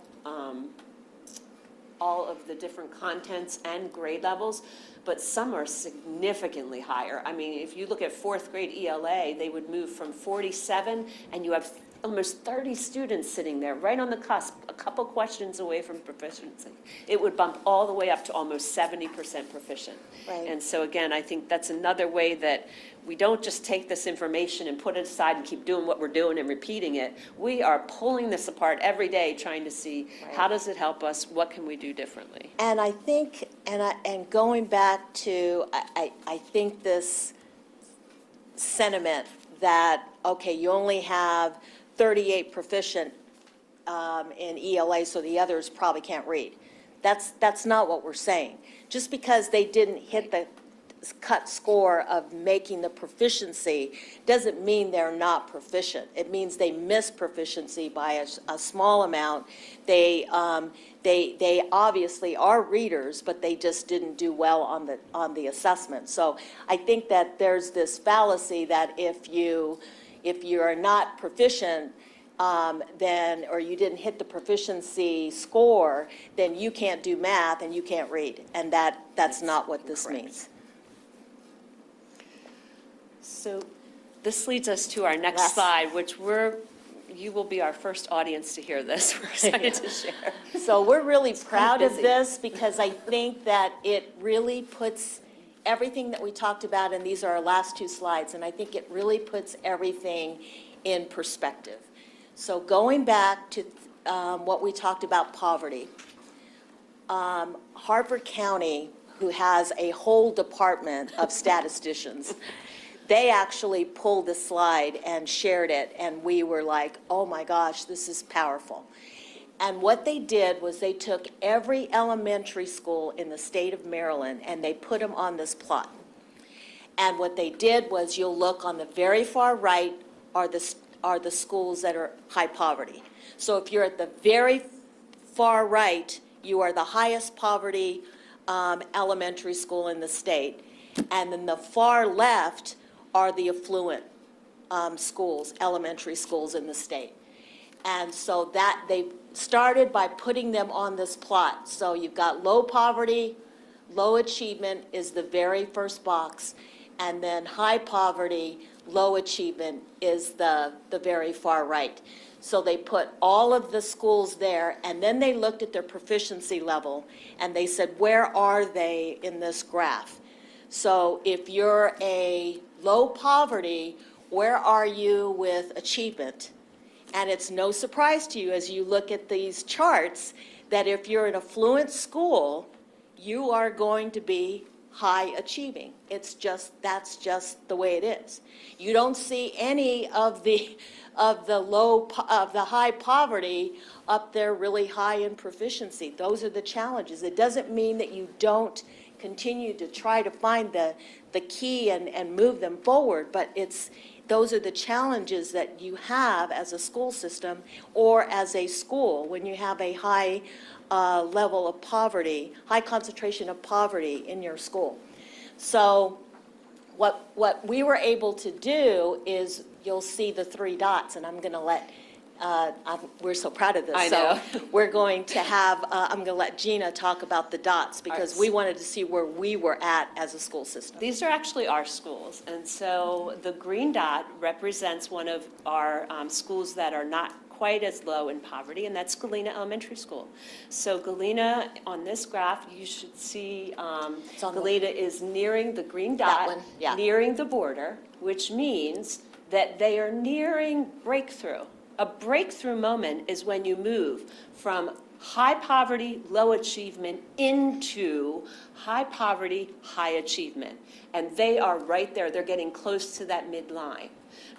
of the different contents and grade levels, but some are significantly higher. I mean, if you look at fourth grade ELA, they would move from 47, and you have almost 30 students sitting there, right on the cusp, a couple questions away from proficiency. It would bump all the way up to almost 70% proficient. Right. And so again, I think that's another way that we don't just take this information and put it aside and keep doing what we're doing and repeating it. We are pulling this apart every day, trying to see how does it help us, what can we do differently? And I think, and going back to, I think this sentiment that, okay, you only have 38 proficient in ELA, so the others probably can't read. That's not what we're saying. Just because they didn't hit the cut score of making the proficiency doesn't mean they're not proficient. It means they missed proficiency by a small amount. They obviously are readers, but they just didn't do well on the assessment. So I think that there's this fallacy that if you are not proficient, then, or you didn't hit the proficiency score, then you can't do math and you can't read. And that's not what this means. So this leads us to our next Last- slide, which you will be our first audience to hear this. We're excited to share. So we're really proud of busy. this because I think that it really puts everything that we talked about, and these are our last two slides, and I think it really puts everything in perspective. So going back to what we talked about poverty, Harford County, who has a whole department of statisticians, they actually pulled the slide and shared it, and we were like, oh my gosh, this is powerful. And what they did was they took every elementary school in the state of Maryland and they put them on this plot. And what they did was, you'll look on the very far right are the schools that are high poverty. So if you're at the very far right, you are the highest poverty elementary school in the state. And then the far left are the affluent schools, elementary schools in the state. And so that they started by putting them on this plot. So you've got low poverty, low achievement is the very first box, and then high poverty, low achievement is the very far right. So they put all of the schools there, and then they looked at their proficiency level, and they said, where are they in this graph? So if you're a low poverty, where are you with achievement? And it's no surprise to you as you look at these charts that if you're an affluent school, you are going to be high achieving. That's just the way it is. You don't see any of the high poverty up there really high in proficiency. Those are the challenges. It doesn't mean that you don't continue to try to find the key and move them forward, but those are the challenges that you have as a school system or as a school when you have a high level of poverty, high concentration of poverty in your school. So what we were able to do is, you'll see the 3 dots, and I'm going to let, we're so proud of this. I know. So we're going to have, I'm going to let Gina talk about the dots because we wanted to see where we were at as a school system. These are actually our schools, and so the green dot represents one of our schools that are not quite as low in poverty, and that's Galena Elementary School. So Galena, on this graph, you should see on the- Galena is nearing the green That dot, one, yeah. nearing the border, which means that they are nearing breakthrough. A breakthrough moment is when you move from high poverty, low achievement into high poverty, high achievement. And they are right there. They're getting close to that midline.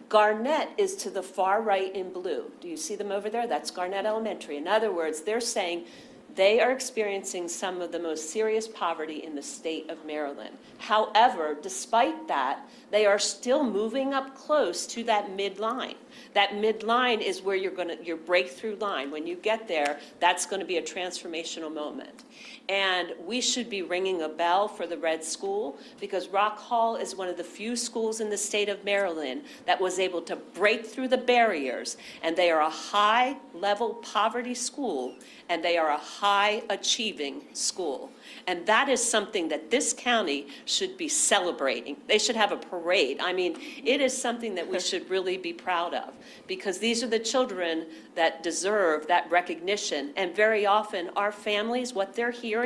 Garnett is to the far right in blue. Do you see them over there? That's Garnett Elementary. In other words, they're saying they are experiencing some of the most serious poverty in the state of Maryland. However, despite that, they are still moving up close to that midline. That midline is where your breakthrough line. When you get there, that's going to be a transformational moment. And we should be ringing a bell for the Red School, because Rock Hall is one of the few schools in the state of Maryland that was able to break through the barriers. And they are a high-level poverty school, and they are a high-achieving school. And that is something that this county should be celebrating. They should have a parade. I mean, it is something that we should really be proud of, because these are the children that deserve that recognition. And very often, our families, what they're hearing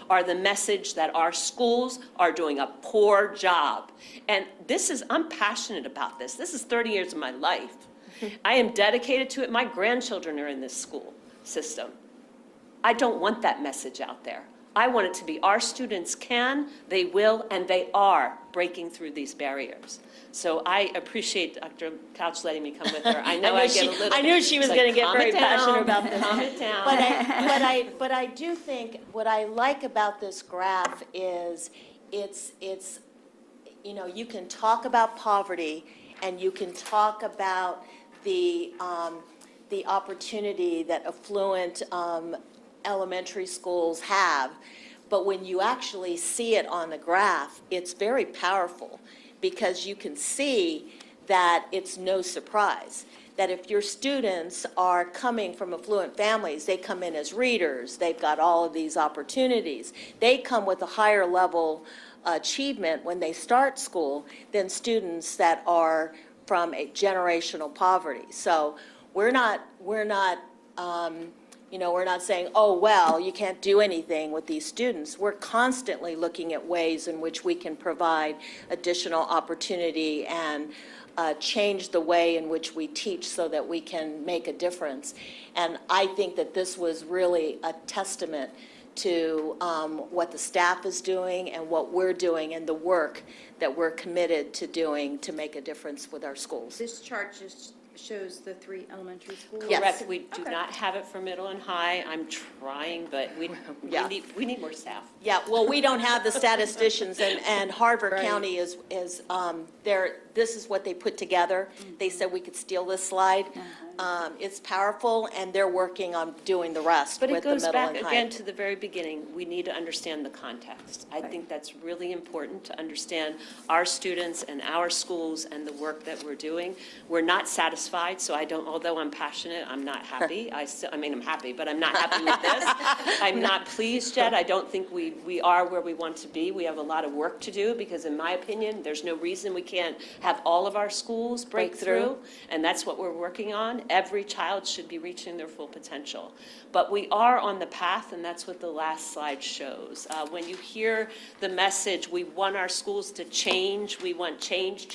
are the message that our schools are doing a poor job. And I'm passionate about this. This is 30 years of my life. I am dedicated to it. My grandchildren are in this school system. I don't want that message out there. I want it to be our students can, they will, and they are breaking through these barriers. So I appreciate Dr. Couch letting me come with her. I know I get a little. I knew she was it's going to get calm very it down, passionate about this. Calm it down. But I do think, what I like about this graph is it's, you can talk about poverty, and you can talk about the opportunity that affluent elementary schools have, but when you actually see it on the graph, it's very powerful, because you can see that it's no surprise that if your students are coming from affluent families, they come in as readers, they've got all of these opportunities, they come with a higher level achievement when they start school than students that are from a generational poverty. So we're not saying, oh, well, you can't do anything with these students. We're constantly looking at ways in which we can provide additional opportunity and change the way in which we teach so that we can make a difference. And I think that this was really a testament to what the staff is doing and what we're doing and the work that we're committed to doing to make a difference with our schools. This chart just shows the 3 elementary schools? Yes. Correct, we do Okay. not have it for middle and high. I'm trying, but Yeah. we need more staff. Yeah, well, we don't have the statisticians, and Harvard Right. County is this is what they put together. They said we could steal this slide. It's powerful, and they're working on doing the rest But with it the goes middle back and high. again to the very beginning. We need to understand the context. I think that's really important to understand our students and our schools and the work that we're doing. We're not satisfied, so although I'm passionate, I'm not happy. I'm happy, but I'm not happy with this. I'm not pleased yet. I don't think we are where we want to be. We have a lot of work to do, because in my opinion, there's no reason we can't have all of our schools break through, and that's what we're working on. Every child should be reaching their full potential. But we are on the path, and that's what the last slide shows. When you hear the message, we want our schools to change, we want change,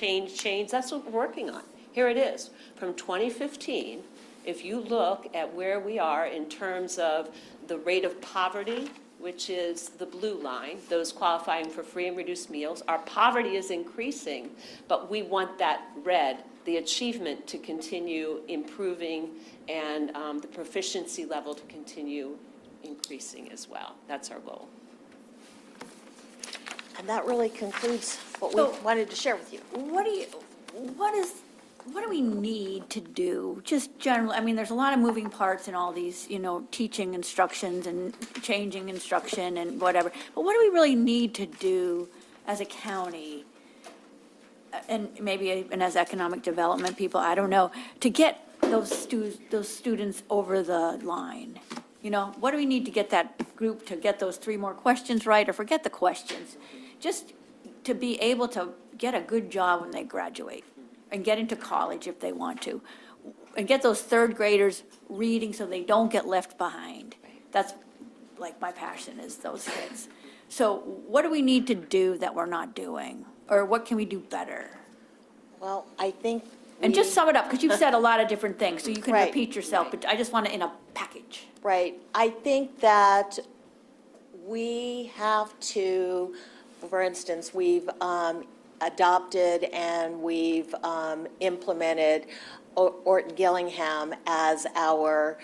that's what we're working on. Here it is. From 2015, if you look at where we are in terms of the rate of poverty, which is the blue line, those qualifying for free and reduced meals, our poverty is increasing, but we want that red, the achievement, to continue improving, and the proficiency level to continue increasing as well. That's our goal. And that really concludes what we wanted to share with you. What do we need to do, just generally? I mean, there's a lot of moving parts in all these, teaching instructions and changing instruction and whatever. But what do we really need to do as a county, and maybe even as economic development people, I don't know, to get those students over the line? What do we need to get that group to get those 3 more questions right, or forget the questions? Just to be able to get a good job when they graduate and get into college if they want to. and get those third graders reading so they don't get left behind. That's like my passion is those kids. So what do we need to do that we're not doing? Or what can we do better? Well, I think. And just sum it up, because you've said a lot of different things, so you can Right. repeat yourself, but I just want it in a package. Right. I think that we have to, for instance, we've adopted and we've implemented Orton Gillingham as our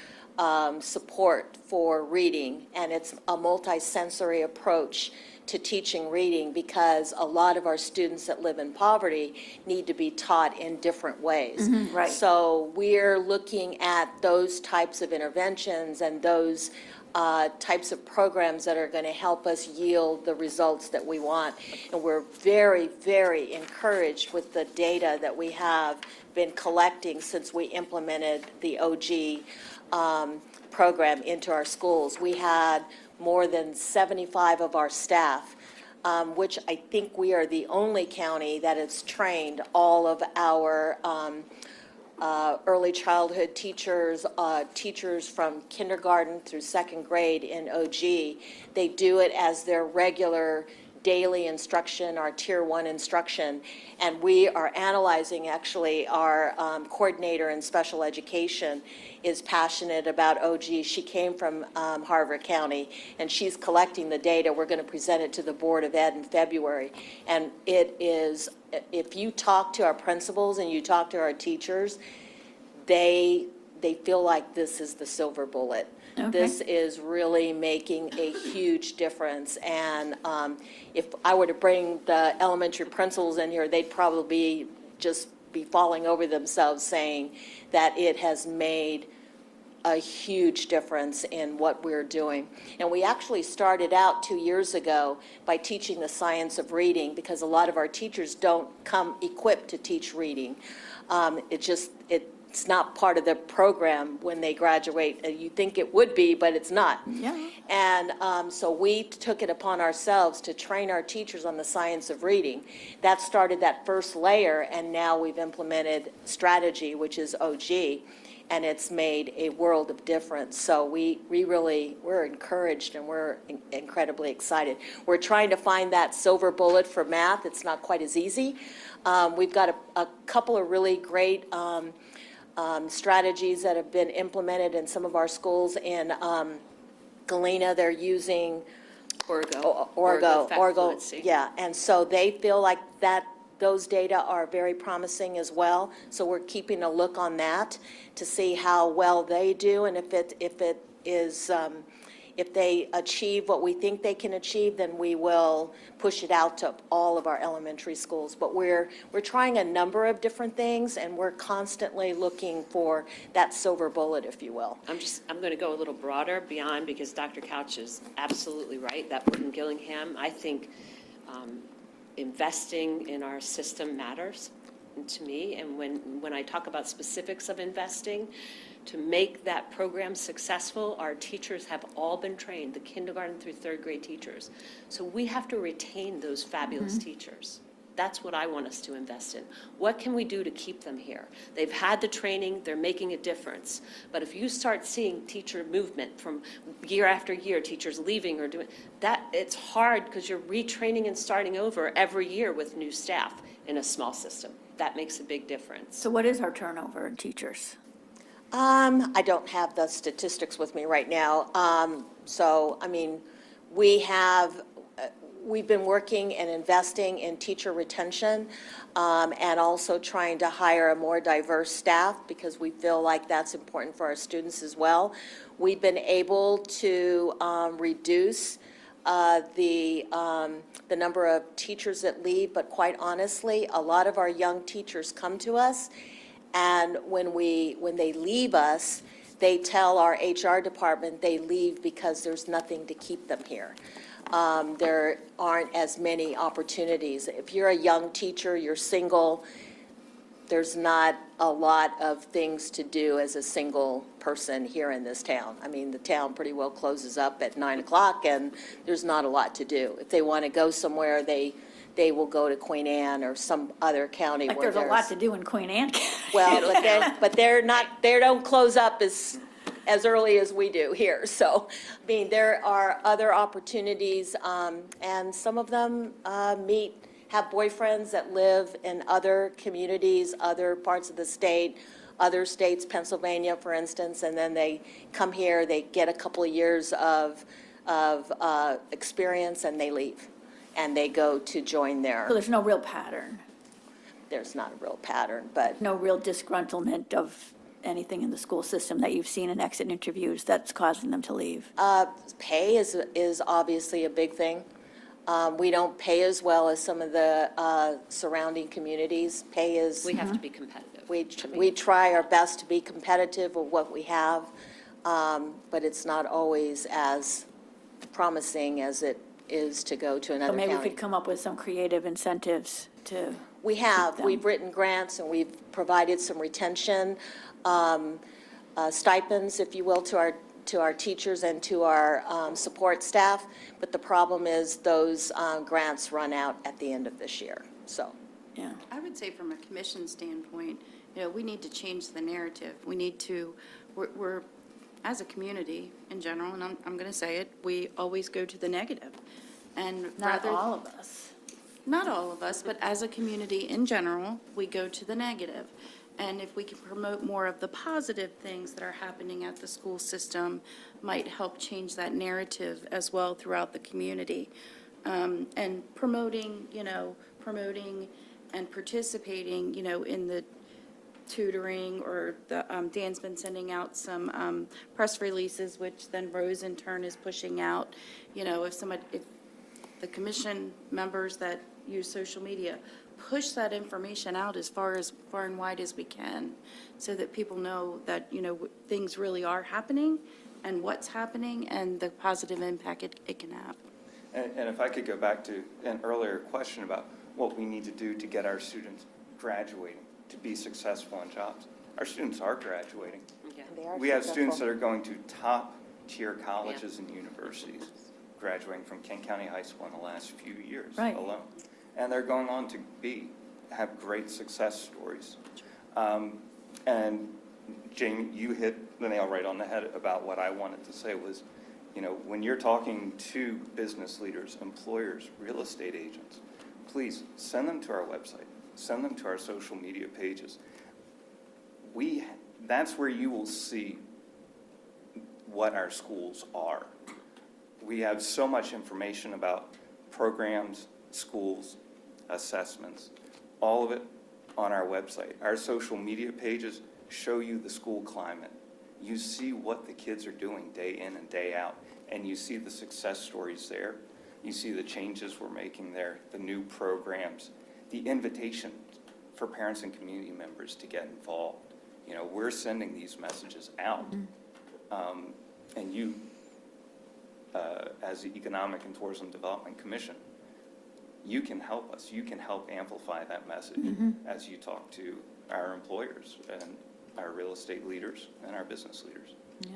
support for reading, and it's a multisensory approach to teaching reading because a lot of our students that live in poverty need to be taught in different ways. right. So we're looking at those types of interventions and those types of programs that are going to help us yield the results that we want. And we're very, very encouraged with the data that we have been collecting since we implemented the OG program into our schools. We had more than 75 of our staff, which I think we are the only county that has trained all of our early childhood teachers, teachers from kindergarten through second grade in OG. They do it as their regular daily instruction, our Tier 1 instruction, and we are analyzing, actually, our coordinator in special education is passionate about OG. She came from Harvard County, and she's collecting the data. We're going to present it to the Board of Ed in February. And it is, if you talk to our principals and you talk to our teachers, they feel like this is the silver bullet. Okay. This is really making a huge difference. And if I were to bring the elementary principals in here, they'd probably just be falling over themselves saying that it has made a huge difference in what we're doing. And we actually started out 2 years ago by teaching the science of reading because a lot of our teachers don't come equipped to teach reading. It's not part of the program when they graduate. You think it would be, but it's not. Yeah. And so we took it upon ourselves to train our teachers on the science of reading. That started that first layer, and now we've implemented strategy, which is OG, and it's made a world of difference. So we're encouraged and we're incredibly excited. We're trying to find that silver bullet for math. It's not quite as easy. We've got a couple of really great strategies that have been implemented in some of our schools. In Galena, they're using Orgo, fluency. yeah, and so they feel like those data are very promising as well. So we're keeping a look on that to see how well they do, and if they achieve what we think they can achieve, then we will push it out to all of our elementary schools. But we're trying a number of different things, and we're constantly looking for that silver bullet, if you will. I'm going to go a little broader beyond, because Dr. Couch is absolutely right, that Orton Gillingham, I think investing in our system matters to me. And when I talk about specifics of investing, to make that program successful, our teachers have all been trained, the kindergarten through third grade teachers. So we have to retain those fabulous teachers. That's what I want us to invest in. What can we do to keep them here? They've had the training, they're making a difference. But if you start seeing teacher movement from year after year, teachers leaving or doing that, it's hard because you're retraining and starting over every year with new staff in a small system. That makes a big difference. So what is our turnover in teachers? I don't have the statistics with me right now. We've been working and investing in teacher retention, and also trying to hire a more diverse staff because we feel like that's important for our students as well. We've been able to reduce the number of teachers that leave, but quite honestly, a lot of our young teachers come to us, and when they leave us, they tell our HR department they leave because there's nothing to keep them here. There aren't as many opportunities. If you're a young teacher, you're single, there's not a lot of things to do as a single person here in this town. I mean, the town pretty well closes up at 9 o'clock, and there's not a lot to do. If they want to go somewhere, they they will go to Queen Anne or some other county Like where there's a lot to do in Queen Anne County. Well, but they're not, they don't close up as early as we do here. So, I mean, there are other opportunities, and some of them have boyfriends that live in other communities, other parts of the state, other states, Pennsylvania, for instance, and then they come here, they get a couple of years of experience, and they leave. And they go to join So their, there's no real pattern, there's not a real pattern, but no real disgruntlement of anything in the school system that you've seen in exit interviews that's causing them to leave? pay is obviously a big thing. We don't pay as well as some of the surrounding communities. Pay is, We have to be competitive. we try our best to be competitive with what we have, but it's not always as promising as it is to go to So another maybe we county. could come up with some creative incentives to, We have, them. we've written grants and we've provided some retention stipends, if you will, to our teachers and to our support staff. But the problem is those grants run out at the end of this year, so. yeah. I would say from a commission standpoint, we need to change the narrative. We need to, we're as a community in general, and I'm going to say it, we always go to the negative. And Not rather, all of us. not all of us, but as a community in general, we go to the negative. And if we can promote more of the positive things that are happening at the school system, might help change that narrative as well throughout the community. And promoting and participating, in the tutoring, or Dan's been sending out some press releases, which then Rose in turn is pushing out. If the commission members that use social media, push that information out as far and wide as we can, so that people know that, things really are happening, and what's happening, and the positive impact it can have. And if I could go back to an earlier question about what we need to do to get our students graduating to be successful in jobs. Our students are graduating. They are We have students successful. that are going to top-tier colleges and universities, graduating from Kent County High School in the last few years Right. alone. And they're going on to have great success stories. And Jamie, you hit the nail right on the head about what I wanted to say was, when you're talking to business leaders, employers, real estate agents, please send them to our website, send them to our social media pages. That's where you will see what our schools are. We have so much information about programs, schools, assessments, all of it on our website. Our social media pages show you the school climate. You see what the kids are doing day in and day out, and you see the success stories there. You see the changes we're making there, the new programs, the invitation for parents and community members to get involved. We're sending these messages out. And you, as the Economic and Tourism Development Commission, you can help us. You can help amplify that message as you talk to our employers and our real estate leaders and our business leaders. Yeah.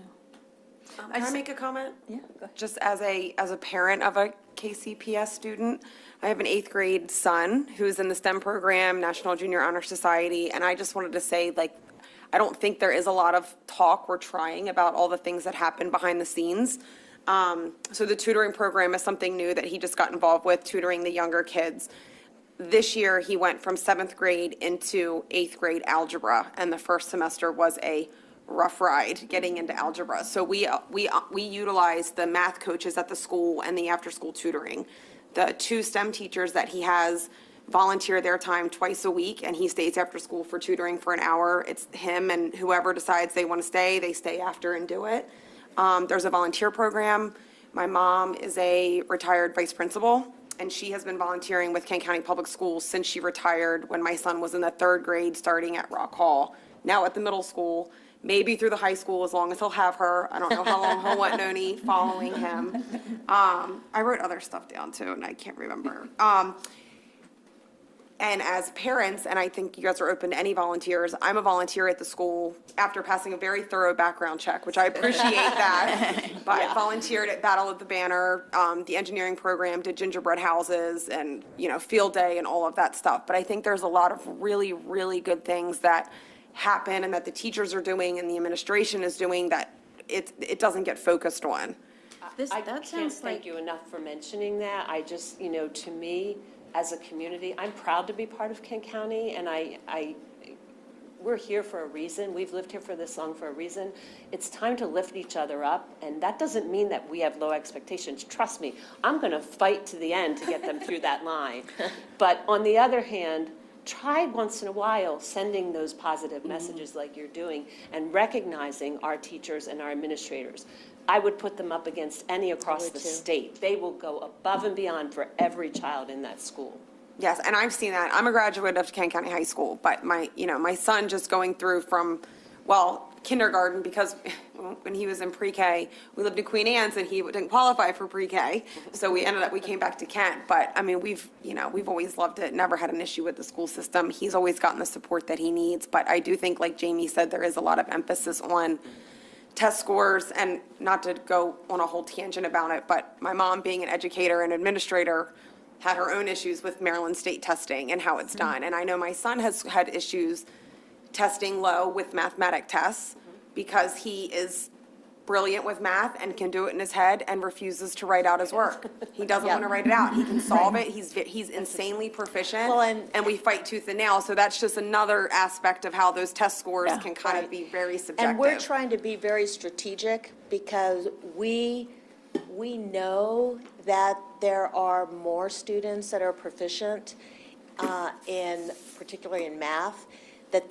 Can I make a comment? Yeah, go ahead. Just as a parent of a KCPS student, I have an 8th grade son who's in the STEM program, National Junior Honor Society, and I just wanted to say, I don't think there is a lot of talk we're trying about all the things that happen behind the scenes. So the tutoring program is something new that he just got involved with, tutoring the younger kids. This year, he went from 7th grade into 8th grade algebra, and the first semester was a rough ride getting into algebra. So we utilize the math coaches at the school and the after-school tutoring. The 2 STEM teachers that he has volunteer their time twice a week, and he stays after school for tutoring for an hour. It's him and whoever decides they want to stay, they stay after and do it. There's a volunteer program. My mom is a retired vice principal, and she has been volunteering with Kent County Public Schools since she retired when my son was in the 3rd grade, starting at Rock Hall, now at the middle school, maybe through the high school, as long as he'll have her. I don't know how long he'll want Noni following him. I wrote other stuff down too, and I can't remember. And as parents, and I think you guys are open to any volunteers, I'm a volunteer at the school after passing a very thorough background check, which I appreciate that. But I volunteered at Battle of the Banner, the engineering program, did gingerbread houses and, field day and all of that stuff. But I think there's a lot of really, really good things that happen and that the teachers are doing and the administration is doing that it doesn't get focused on. I That can't sounds thank like, you enough for mentioning that. I just, to me, as a community, I'm proud to be part of Kent County, and we're here for a reason. We've lived here for this long for a reason. It's time to lift each other up, and that doesn't mean that we have low expectations. Trust me, I'm going to fight to the end to get them through that line. But on the other hand, try once in a while sending those positive messages like you're doing and recognizing our teachers and our administrators. I would put them up against any across the state. They will go above and beyond for every child in that school. Yes, and I've seen that. I'm a graduate of Kent County High School, but my son just going through from, kindergarten, because when he was in pre-K, we lived in Queen Anne's and he didn't qualify for pre-K. So we came back to Kent. But I mean, we've always loved it, never had an issue with the school system. He's always gotten the support that he needs. But I do think, like Jamie said, there is a lot of emphasis on test scores, and not to go on a whole tangent about it, but my mom, being an educator and administrator, had her own issues with Maryland state testing and how it's done. And I know my son has had issues testing low with mathematic tests because he is brilliant with math and can do it in his head and refuses to write out his work. He doesn't want to write it out. He can solve it. He's insanely proficient, Well, and we fight tooth and nail. So that's just another aspect of how those test scores can kind of be very subjective. And we're trying to be very strategic because we know that there are more students that are proficient particularly in math, that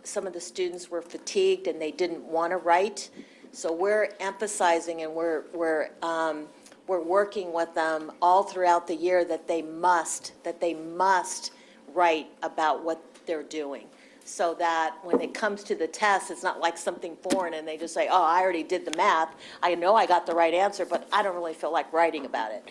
some of the students were fatigued and they didn't want to write. So we're emphasizing and we're working with them all throughout the year that they must write about what they're doing. So that when it comes to the test, it's not like something foreign and they just say, oh, I already did the math. I know I got the right answer, but I don't really feel like writing about it.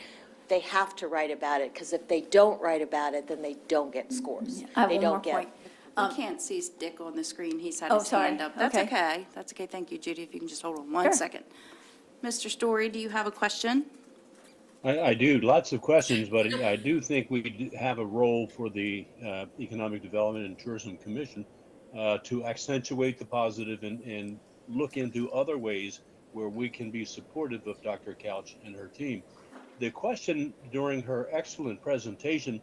They have to write about it, because if they don't write about it, then they don't get scores. I have They one more don't get. point. we can't see Dick on the screen. He's had Oh, his sorry. hand up. That's Okay. okay. That's okay. Thank you, Judy. If you can just hold on one Sure. second. Mr. Story, do you have a question? I do, lots of questions, but I do think we have a role for the Economic Development and Tourism Commission to accentuate the positive and look into other ways where we can be supportive of Dr. Couch and her team. The question during her excellent presentation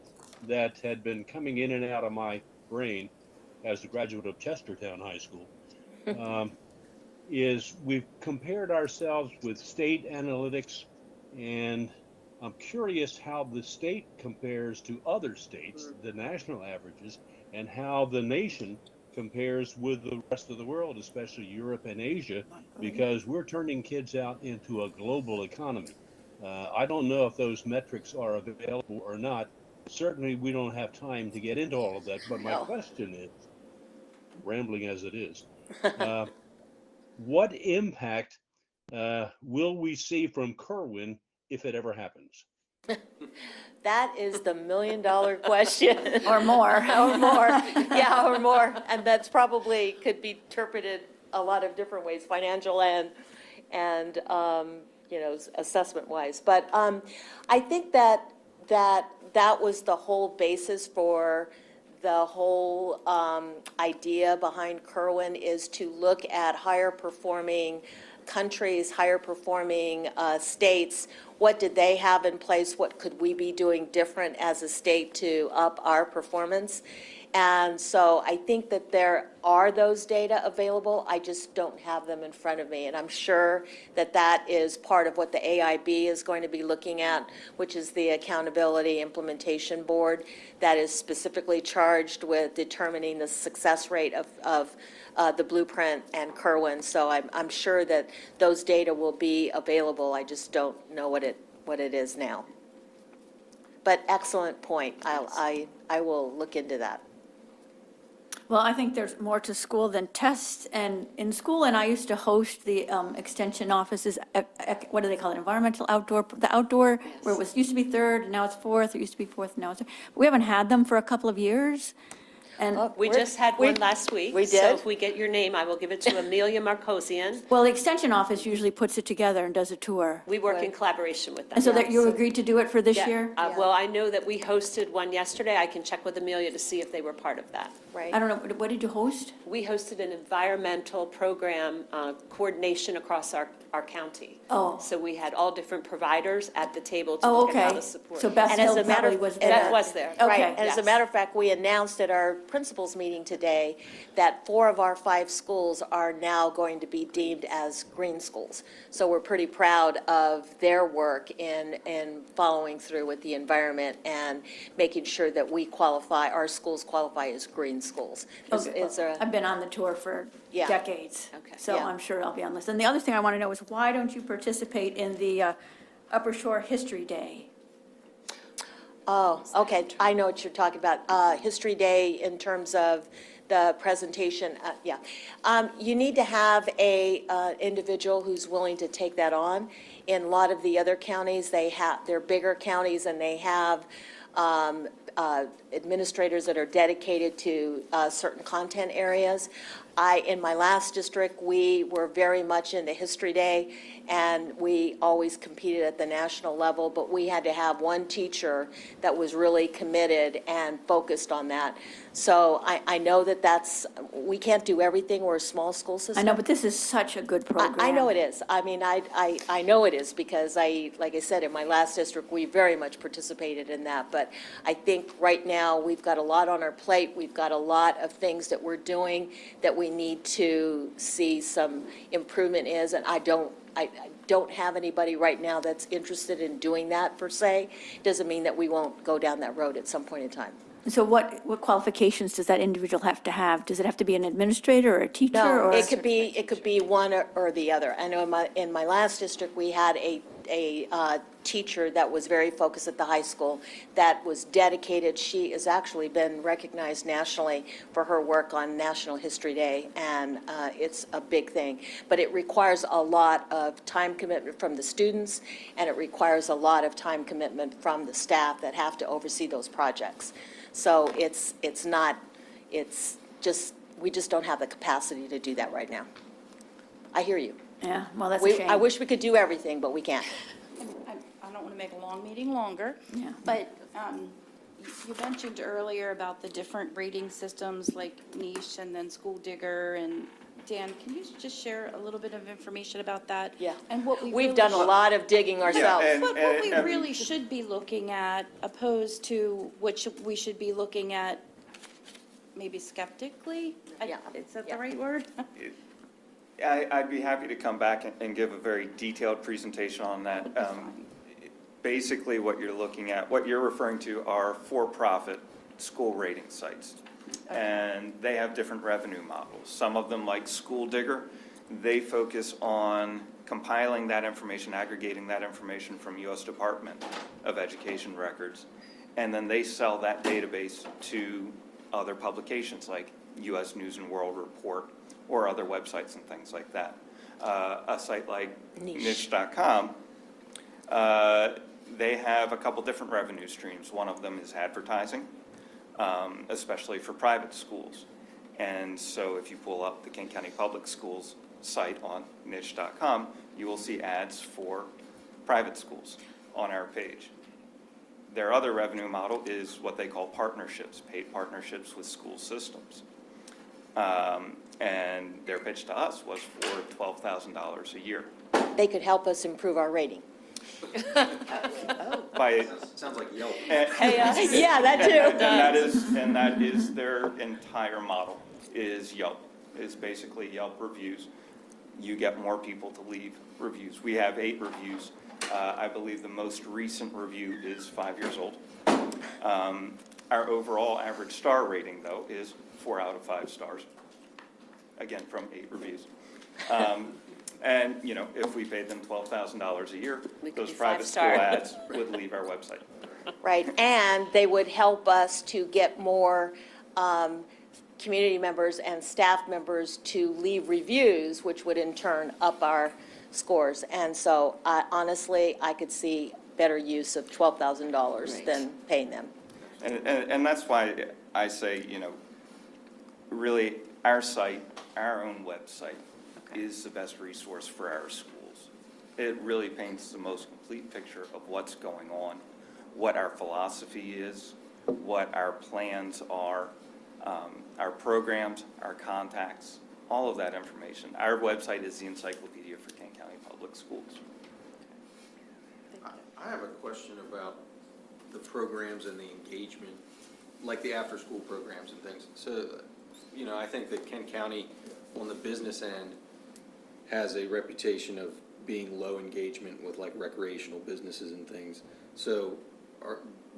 that had been coming in and out of my brain as a graduate of Chestertown High School is we've compared ourselves with state analytics, and I'm curious how the state compares to other states, the national averages, and how the nation compares with the rest of the world, especially Europe and Asia, because we're turning kids out into a global economy. I don't know if those metrics are available or not. Certainly, we don't have time to get into all of that, but my question is, rambling as it is, what impact will we see from Kerwin if it ever happens? That is the million-dollar question. Or more. Or more, yeah, or more. And that's probably could be interpreted a lot of different ways, financial and assessment-wise. But I think that was the whole basis for the whole idea behind Kerwin, is to look at higher-performing countries, higher-performing states. What did they have in place? What could we be doing different as a state to up our performance? And so I think that there are those data available. I just don't have them in front of me. And I'm sure that that is part of what the AIB is going to be looking at, which is the Accountability Implementation Board that is specifically charged with determining the success rate of the Blueprint and Kerwin. So I'm sure that those data will be available. I just don't know what it is now. But excellent point. I will look into that. Well, I think there's more to school than tests, and in school, and I used to host the extension offices, what do they call it, environmental outdoor, the outdoor, where it was, used to be third, and now it's fourth, it used to be fourth, now it's, we haven't had them for a couple of years, and, We just had one last week. we So did? if we get your name, I will give it to Amelia Marcosian. well, the extension office usually puts it together and does a tour. We work in collaboration with them. And so that you agreed to do it for this Yeah. year? Well, I know that we hosted one yesterday. I can check with Amelia to see if they were part of that. Right. I don't know, what did you host? We hosted an environmental program coordination across our county. Oh. So we had all different providers at the table to Oh, look at how okay. to support. So Beth And as Hill a matter probably of- was and there. Beth was there. Okay. Right, and as a Yes. matter of fact, we announced at our principals meeting today that 4 of our 5 schools are now going to be deemed as green schools. So we're pretty proud of their work in following through with the environment and making sure that we qualify, our schools qualify as green schools. Okay. Is there a- I've been on the tour for Yeah. decades. Okay. So Yeah. I'm sure I'll be on this. And the other thing I want to know is why don't you participate in the Upper Shore History Day? Oh, okay, I know what you're talking about. History Day in terms of the presentation, yeah. You need to have a individual who's willing to take that on. In a lot of the other counties, they're bigger counties, and they have administrators that are dedicated to certain content areas. In my last district, we were very much into History Day, and we always competed at the national level, but we had to have one teacher that was really committed and focused on that. So I know we can't do everything, we're a small school system. I know, but this is such a good program. I know it is. I mean, I know it is because like I said, in my last district, we very much participated in that. But I think right now, we've got a lot on our plate. We've got a lot of things that we're doing that we need to see some improvement is. And I don't have anybody right now that's interested in doing that per se. Doesn't mean that we won't go down that road at some point in time. So what qualifications does that individual have to have? Does it have to be an administrator or a teacher? No, or it could be one or the other. I know in my last district, we had a teacher that was very focused at the high school, that was dedicated. She has actually been recognized nationally for her work on National History Day, and it's a big thing. But it requires a lot of time commitment from the students, and it requires a lot of time commitment from the staff that have to oversee those projects. So we just don't have the capacity to do that right now. I hear you. Yeah, well, that's a shame. I wish we could do everything, but we can't. I don't want to make a long meeting longer. Yeah. But you mentioned earlier about the different rating systems like Niche and then School Digger. And Dan, can you just share a little bit of information about that? Yeah. And what We've done a lot of digging ourselves. and- But what we and- really should be looking at, opposed to what we should be looking at maybe skeptically? Yeah. Is that Yeah. the right word? I'd be happy to come back and give a very detailed presentation on that. Basically, what you're looking at, what you're referring to are for-profit school rating sites. And they have different revenue models. Some of them, like School Digger, they focus on compiling that information, aggregating that information from U.S. Department of Education records, and then they sell that database to other publications like U.S. News and World Report or other websites and things like that. A site like niche.com, they have a couple different revenue streams. One of them is advertising, especially for private schools. And so if you pull up the Kent County Public Schools site on niche.com, you will see ads for private schools on our page. Their other revenue model is what they call partnerships, paid partnerships with school systems. And their pitch to us was for $12,000 a year. They could help us improve our rating. By, Sounds like Yelp. Yeah, that too. and that is their entire model, is Yelp, is basically Yelp reviews. You get more people to leave reviews. We have 8 reviews. I believe the most recent review is 5 years old. Our overall average star rating, though, is 4 out of 5 stars. Again, from 8 reviews. And, you know, if we paid them $12,000 a year, We could those be private school 5-star. ads would leave our website. Right, and they would help us to get more community members and staff members to leave reviews, which would in turn up our scores. And so honestly, I could see better use of $12,000 than paying them. And that's why I say, really, our site, our own website is the best resource for our schools. It really paints the most complete picture of what's going on, what our philosophy is, what our plans are, our programs, our contacts, all of that information. Our website is the encyclopedia for Kent County Public Schools. I have a question about the programs and the engagement, like the after-school programs and things. So, I think that Kent County, on the business end, has a reputation of being low engagement with like recreational businesses and things. So,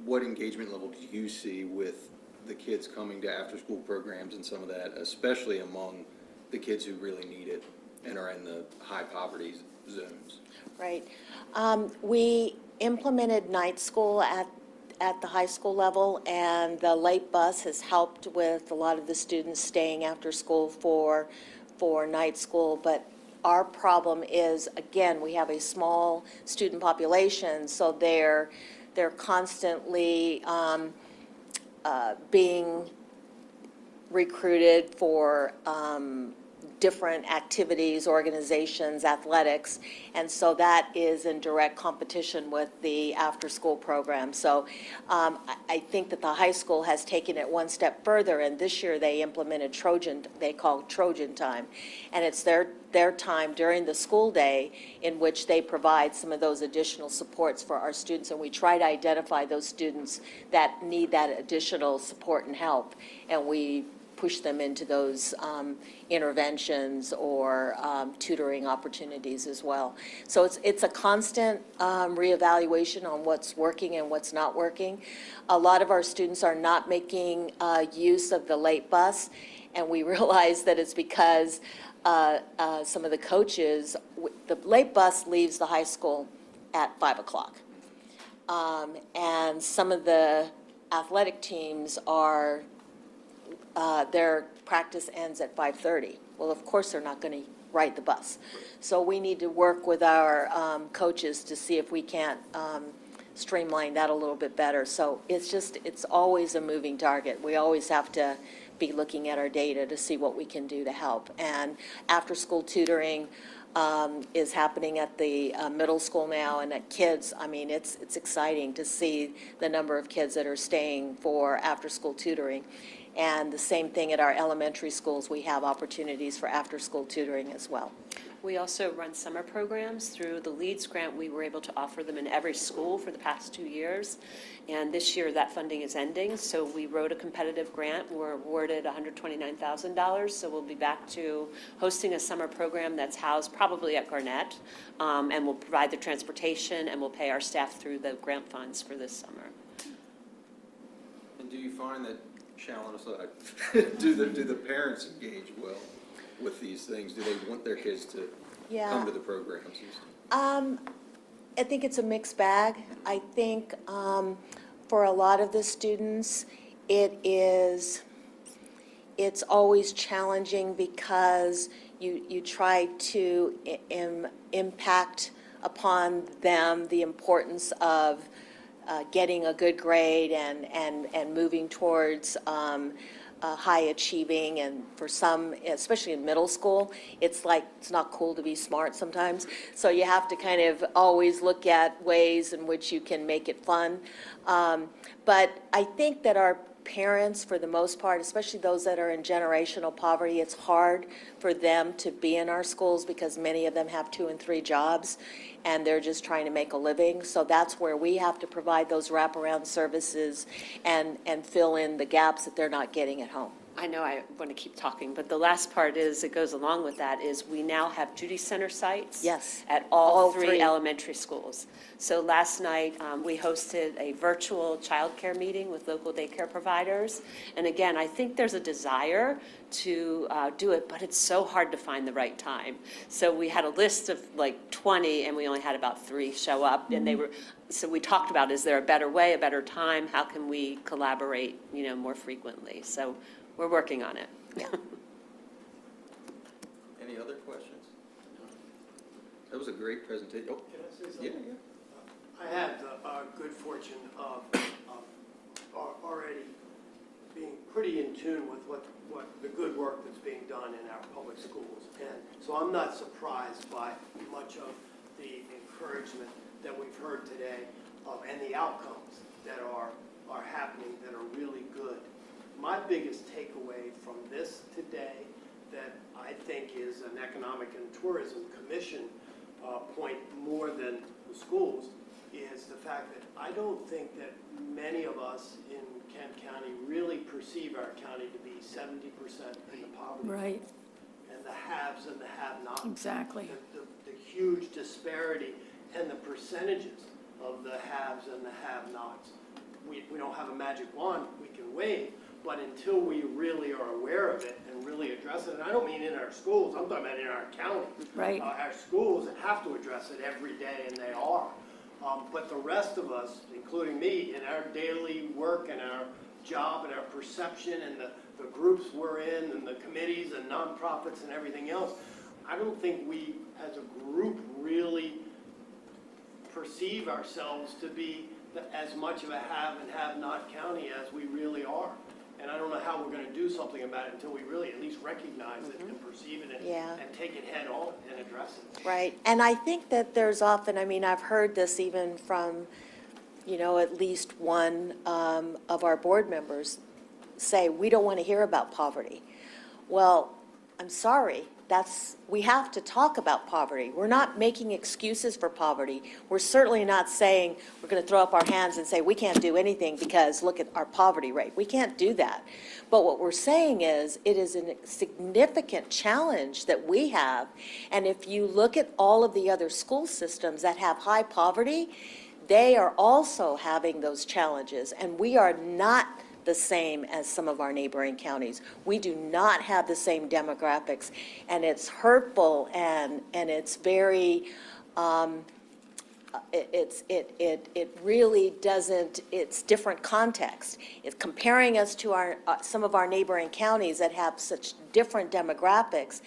what engagement level do you see with the kids coming to after-school programs and some of that, especially among the kids who really need it and are in the high poverty zones? Right. We implemented night school at the high school level, and the late bus has helped with a lot of the students staying after school for night school. But our problem is, again, we have a small student population, so they're constantly being recruited for different activities, organizations, athletics, and so that is in direct competition with the after-school program. So I think that the high school has taken it one step further, and this year they implemented they call Trojan time, and it's their time during the school day in which they provide some of those additional supports for our students, and we try to identify those students that need that additional support and help, and we push them into those interventions or tutoring opportunities as well. So it's a constant reevaluation on what's working and what's not working. A lot of our students are not making use of the late bus, and we realize that it's because some of the coaches, the late bus leaves the high school at 5 o'clock. And some of the athletic teams are their practice ends at 5:30. Well, of course, they're not going to ride the bus. So we need to work with our coaches to see if we can't streamline that a little bit better. So it's always a moving target. We always have to be looking at our data to see what we can do to help. And after-school tutoring is happening at the middle school now, and at kids, it's exciting to see the number of kids that are staying for after-school tutoring. And the same thing at our elementary schools, we have opportunities for after-school tutoring as well. We also run summer programs through the LEADS grant. We were able to offer them in every school for the past 2 years. And this year that funding is ending, so we wrote a competitive grant. We're awarded $129,000, so we'll be back to hosting a summer program that's housed probably at Garnett, and we'll provide the transportation, and we'll pay our staff through the grant funds for this summer. And do you find that, challenge aside, do the parents engage well with these things? Do they want their kids to come to the programs? I think it's a mixed bag. I think for a lot of the students, it's always challenging because you try to impact upon them the importance of getting a good grade and moving towards high achieving. And for some, especially in middle school, it's like it's not cool to be smart sometimes. So you have to kind of always look at ways in which you can make it fun. But I think that our parents, for the most part, especially those that are in generational poverty, it's hard for them to be in our schools because many of them have 2 and 3 jobs and they're just trying to make a living. So that's where we have to provide those wraparound services and fill in the gaps that they're not getting at home. I know I want to keep talking, but the last part is, it goes along with that, is we now have Judy Center sites. Yes. At all three elementary schools. So last night, we hosted a virtual childcare meeting with local daycare providers. And again, I think there's a desire to do it, but it's so hard to find the right time. So we had a list of like 20, and we only had about 3 show up, and so we talked about, is there a better way, a better time? How can we collaborate, more frequently? So We're working on it. Any other questions? That was a great presentation. Oh, Can I say yeah, something? yeah. I had the good fortune of already being pretty in tune with what the good work that's being done in our public schools. And so I'm not surprised by much of the encouragement that we've heard today and the outcomes that are happening that are really good. My biggest takeaway from this today that I think is an Economic and Tourism Commission point more than the schools is the fact that I don't think that many of us in Kent County really perceive our county to be 70% in the poverty. Right, And the haves and the have-nots. exactly. The huge disparity and the percentages of the haves and the have-nots. We don't have a magic wand we can wave, but until we really are aware of it and really address it, and I don't mean in our schools, I'm talking about in our county. Right. Our schools have to address it every day, and they are. But the rest of us, including me, in our daily work and our job and our perception and the groups we're in and the committees and nonprofits and everything else, I don't think we as a group really perceive ourselves to be as much of a have and have not county as we really are. And I don't know how we're going to do something about it until we really at least recognize it and perceive it and take it head on and address it. Right, and I think that there's often, I mean, I've heard this even from, at least one of our board members say, we don't want to hear about poverty. Well, I'm sorry, we have to talk about poverty. We're not making excuses for poverty. We're certainly not saying we're going to throw up our hands and say we can't do anything because look at our poverty rate. We can't do that. But what we're saying is it is a significant challenge that we have. And if you look at all of the other school systems that have high poverty, they are also having those challenges. And we are not the same as some of our neighboring counties. We do not have the same demographics, and it's hurtful and it's very, it really doesn't, it's different context. It's comparing us to our, some of our neighboring counties that have such different demographics.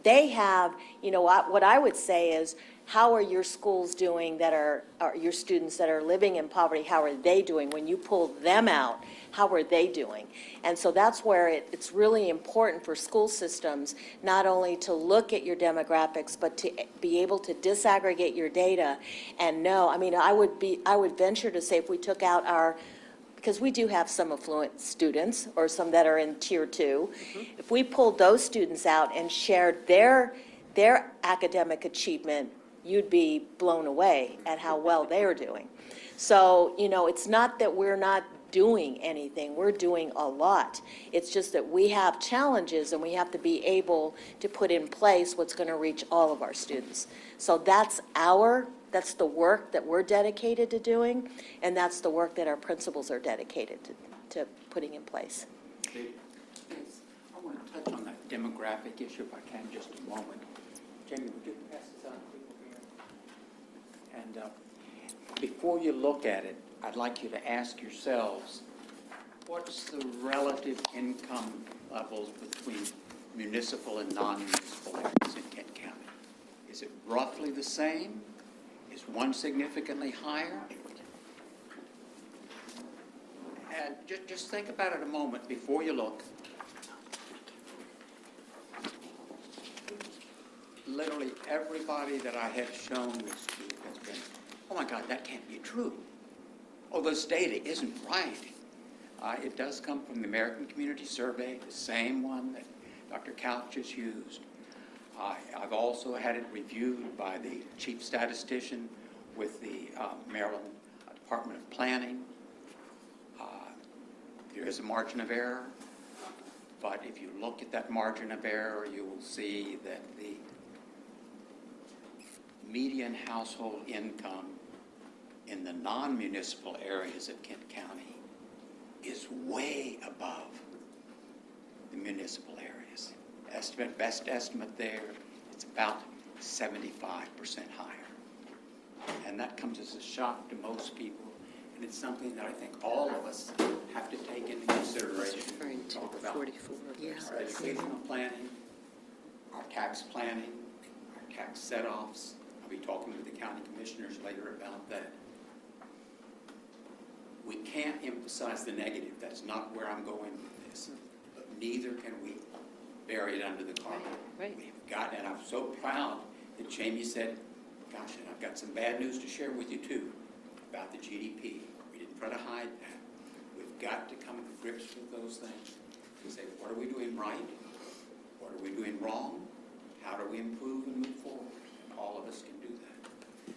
They have, what I would say is, how are your schools doing that are your students that are living in poverty, how are they doing? When you pull them out, how are they doing? And so that's where it's really important for school systems not only to look at your demographics, but to be able to disaggregate your data and know. I mean, I would venture to say if we took out because we do have some affluent students or some that are in tier 2, if we pulled those students out and shared their academic achievement, you'd be blown away at how well they're doing. So, it's not that we're not doing anything. We're doing a lot. It's just that we have challenges and we have to be able to put in place what's going to reach all of our students. So that's the work that we're dedicated to doing, and that's the work that our principals are dedicated to putting in place. Yes. I want to touch on that demographic issue if I can just a moment. Jamie, would you pass this on to people here? And before you look at it, I'd like you to ask yourselves, what's the relative income levels between municipal and non-municipal areas in Kent County? Is it roughly the same? Is one significantly higher? And just think about it a moment before you look. Literally everybody that I have shown this to has been, oh my God, that can't be true. Oh, this data isn't right. It does come from the American Community Survey, the same one that Dr. Couch has used. I've also had it reviewed by the chief statistician with the Maryland Department of Planning. There is a margin of error, but if you look at that margin of error, you will see that the median household income in the non-municipal areas of Kent County is way above the municipal areas. Best estimate there, it's about 75% higher. And that comes as a shock to most people and it's something that I think all of us have to take into consideration when we talk about our educational planning, our tax planning, our tax set-offs. I'll be talking with the county commissioners later about that. We can't emphasize the negative. That's not where I'm going with this. But neither can we bury it under the carpet. Right. We've got, and I'm so proud that Jamie said, gosh, and I've got some bad news to share with you too about the GDP. We didn't try to hide that. We've got to come to grips with those things and say, what are we doing right? What are we doing wrong? How do we improve and move forward? And all of us can do that.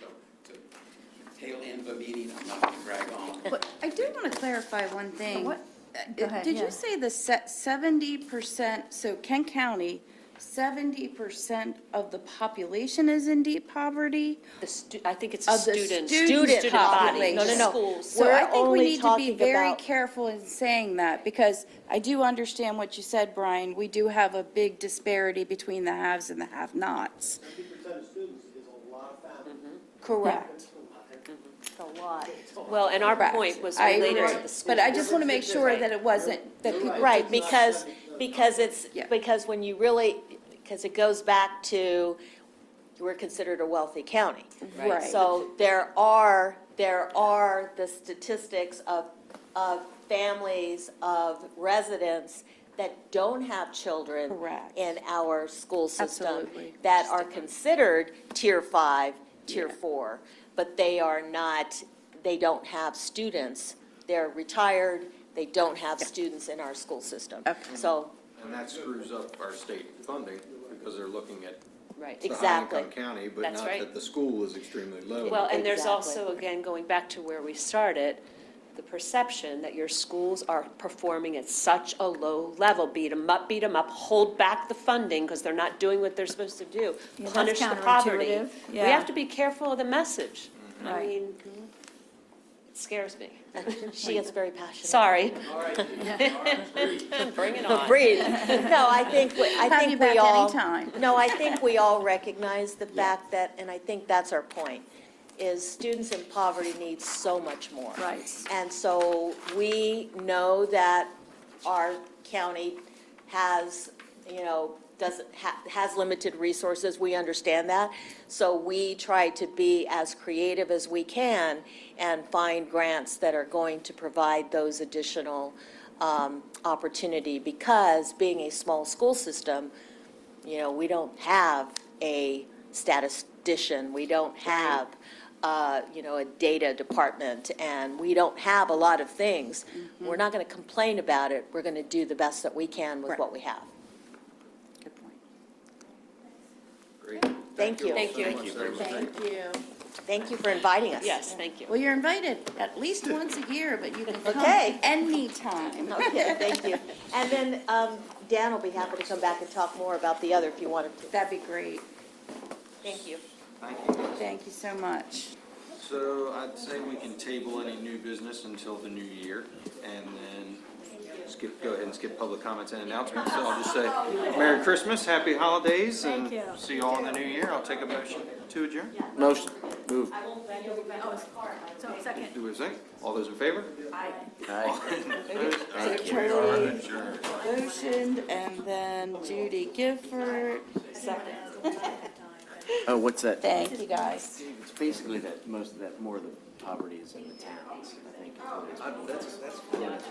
So, to tail end of a meeting, I'm not going to drag on. But I do want to clarify one thing. What? Go ahead, Did yeah. you say the 70%, so Kent County, 70% of the population is in deep poverty? I think it's Of the student body. No, no, no. population. Schools. So We're I think we only need to be talking very about- careful in saying that, because I do understand what you said, Brian. We do have a big disparity between the haves and the have-nots. 70% of students is a lot of families. Correct. It's a lot. Well, and our Correct. point was I related agree. to the school. But I just want to make sure that it wasn't, that people. Right, because Yeah. because when you really, because it goes back to, we're considered a wealthy county. Right. So there are the statistics of families, of residents that don't have children Correct. in our school system Absolutely. that are considered tier 5, tier 4, but they are not, they don't have students. They're retired, they don't have students in our school system. Okay. So, And that screws up our state funding because they're looking at Right. the Exactly. high-income county, but That's not right. that the school is extremely low. Well, and there's Exactly. also, again, going back to where we started, the perception that your schools are performing at such a low level. Beat them up, hold back the funding because they're not doing what they're supposed to do. Yeah, that's Punish the poverty. counterintuitive. We Yeah. have to be careful of the message. I Right. mean, it scares me. she gets very passionate. Sorry. Bring it on. Breathe. No, I think Have you back we all. anytime. No, I think we all recognize the fact that, and I think that's our point, is students in poverty need so much more. Right. And so we know that our county has, has limited resources. We understand that. So we try to be as creative as we can and find grants that are going to provide those additional opportunity, because being a small school system, we don't have a statistician, we don't have, a data department, and we don't have a lot of things. We're not going to complain about it. We're going to do the best that we can with what we have. Good point. Great. Thank you. Thank you. Thank you very much. Thank you. Thank you for inviting us. Yes, thank you. Well, you're invited at least once a year, but you can come Okay. anytime. Okay, thank you. And then Dan will be happy to come back and talk more about the other if you wanted to. That'd be great. Thank you. Thank you. Thank you so much. So I'd say we can table any new business until the new year, and then go ahead and skip public comments and announcements. So I'll just say Merry Christmas, Happy Holidays, and Thank you. see you all in the new year. I'll take a motion to adjourn. Motion, move. So, second. Do we have a second? All those in favor? Aye. We are adjourned. Motioned, and then Judy Gifford, second. Oh, what's that? Thank you, guys. It's basically that more of the poverty is in the towns, I think. Is what it's- That's Yeah, that's what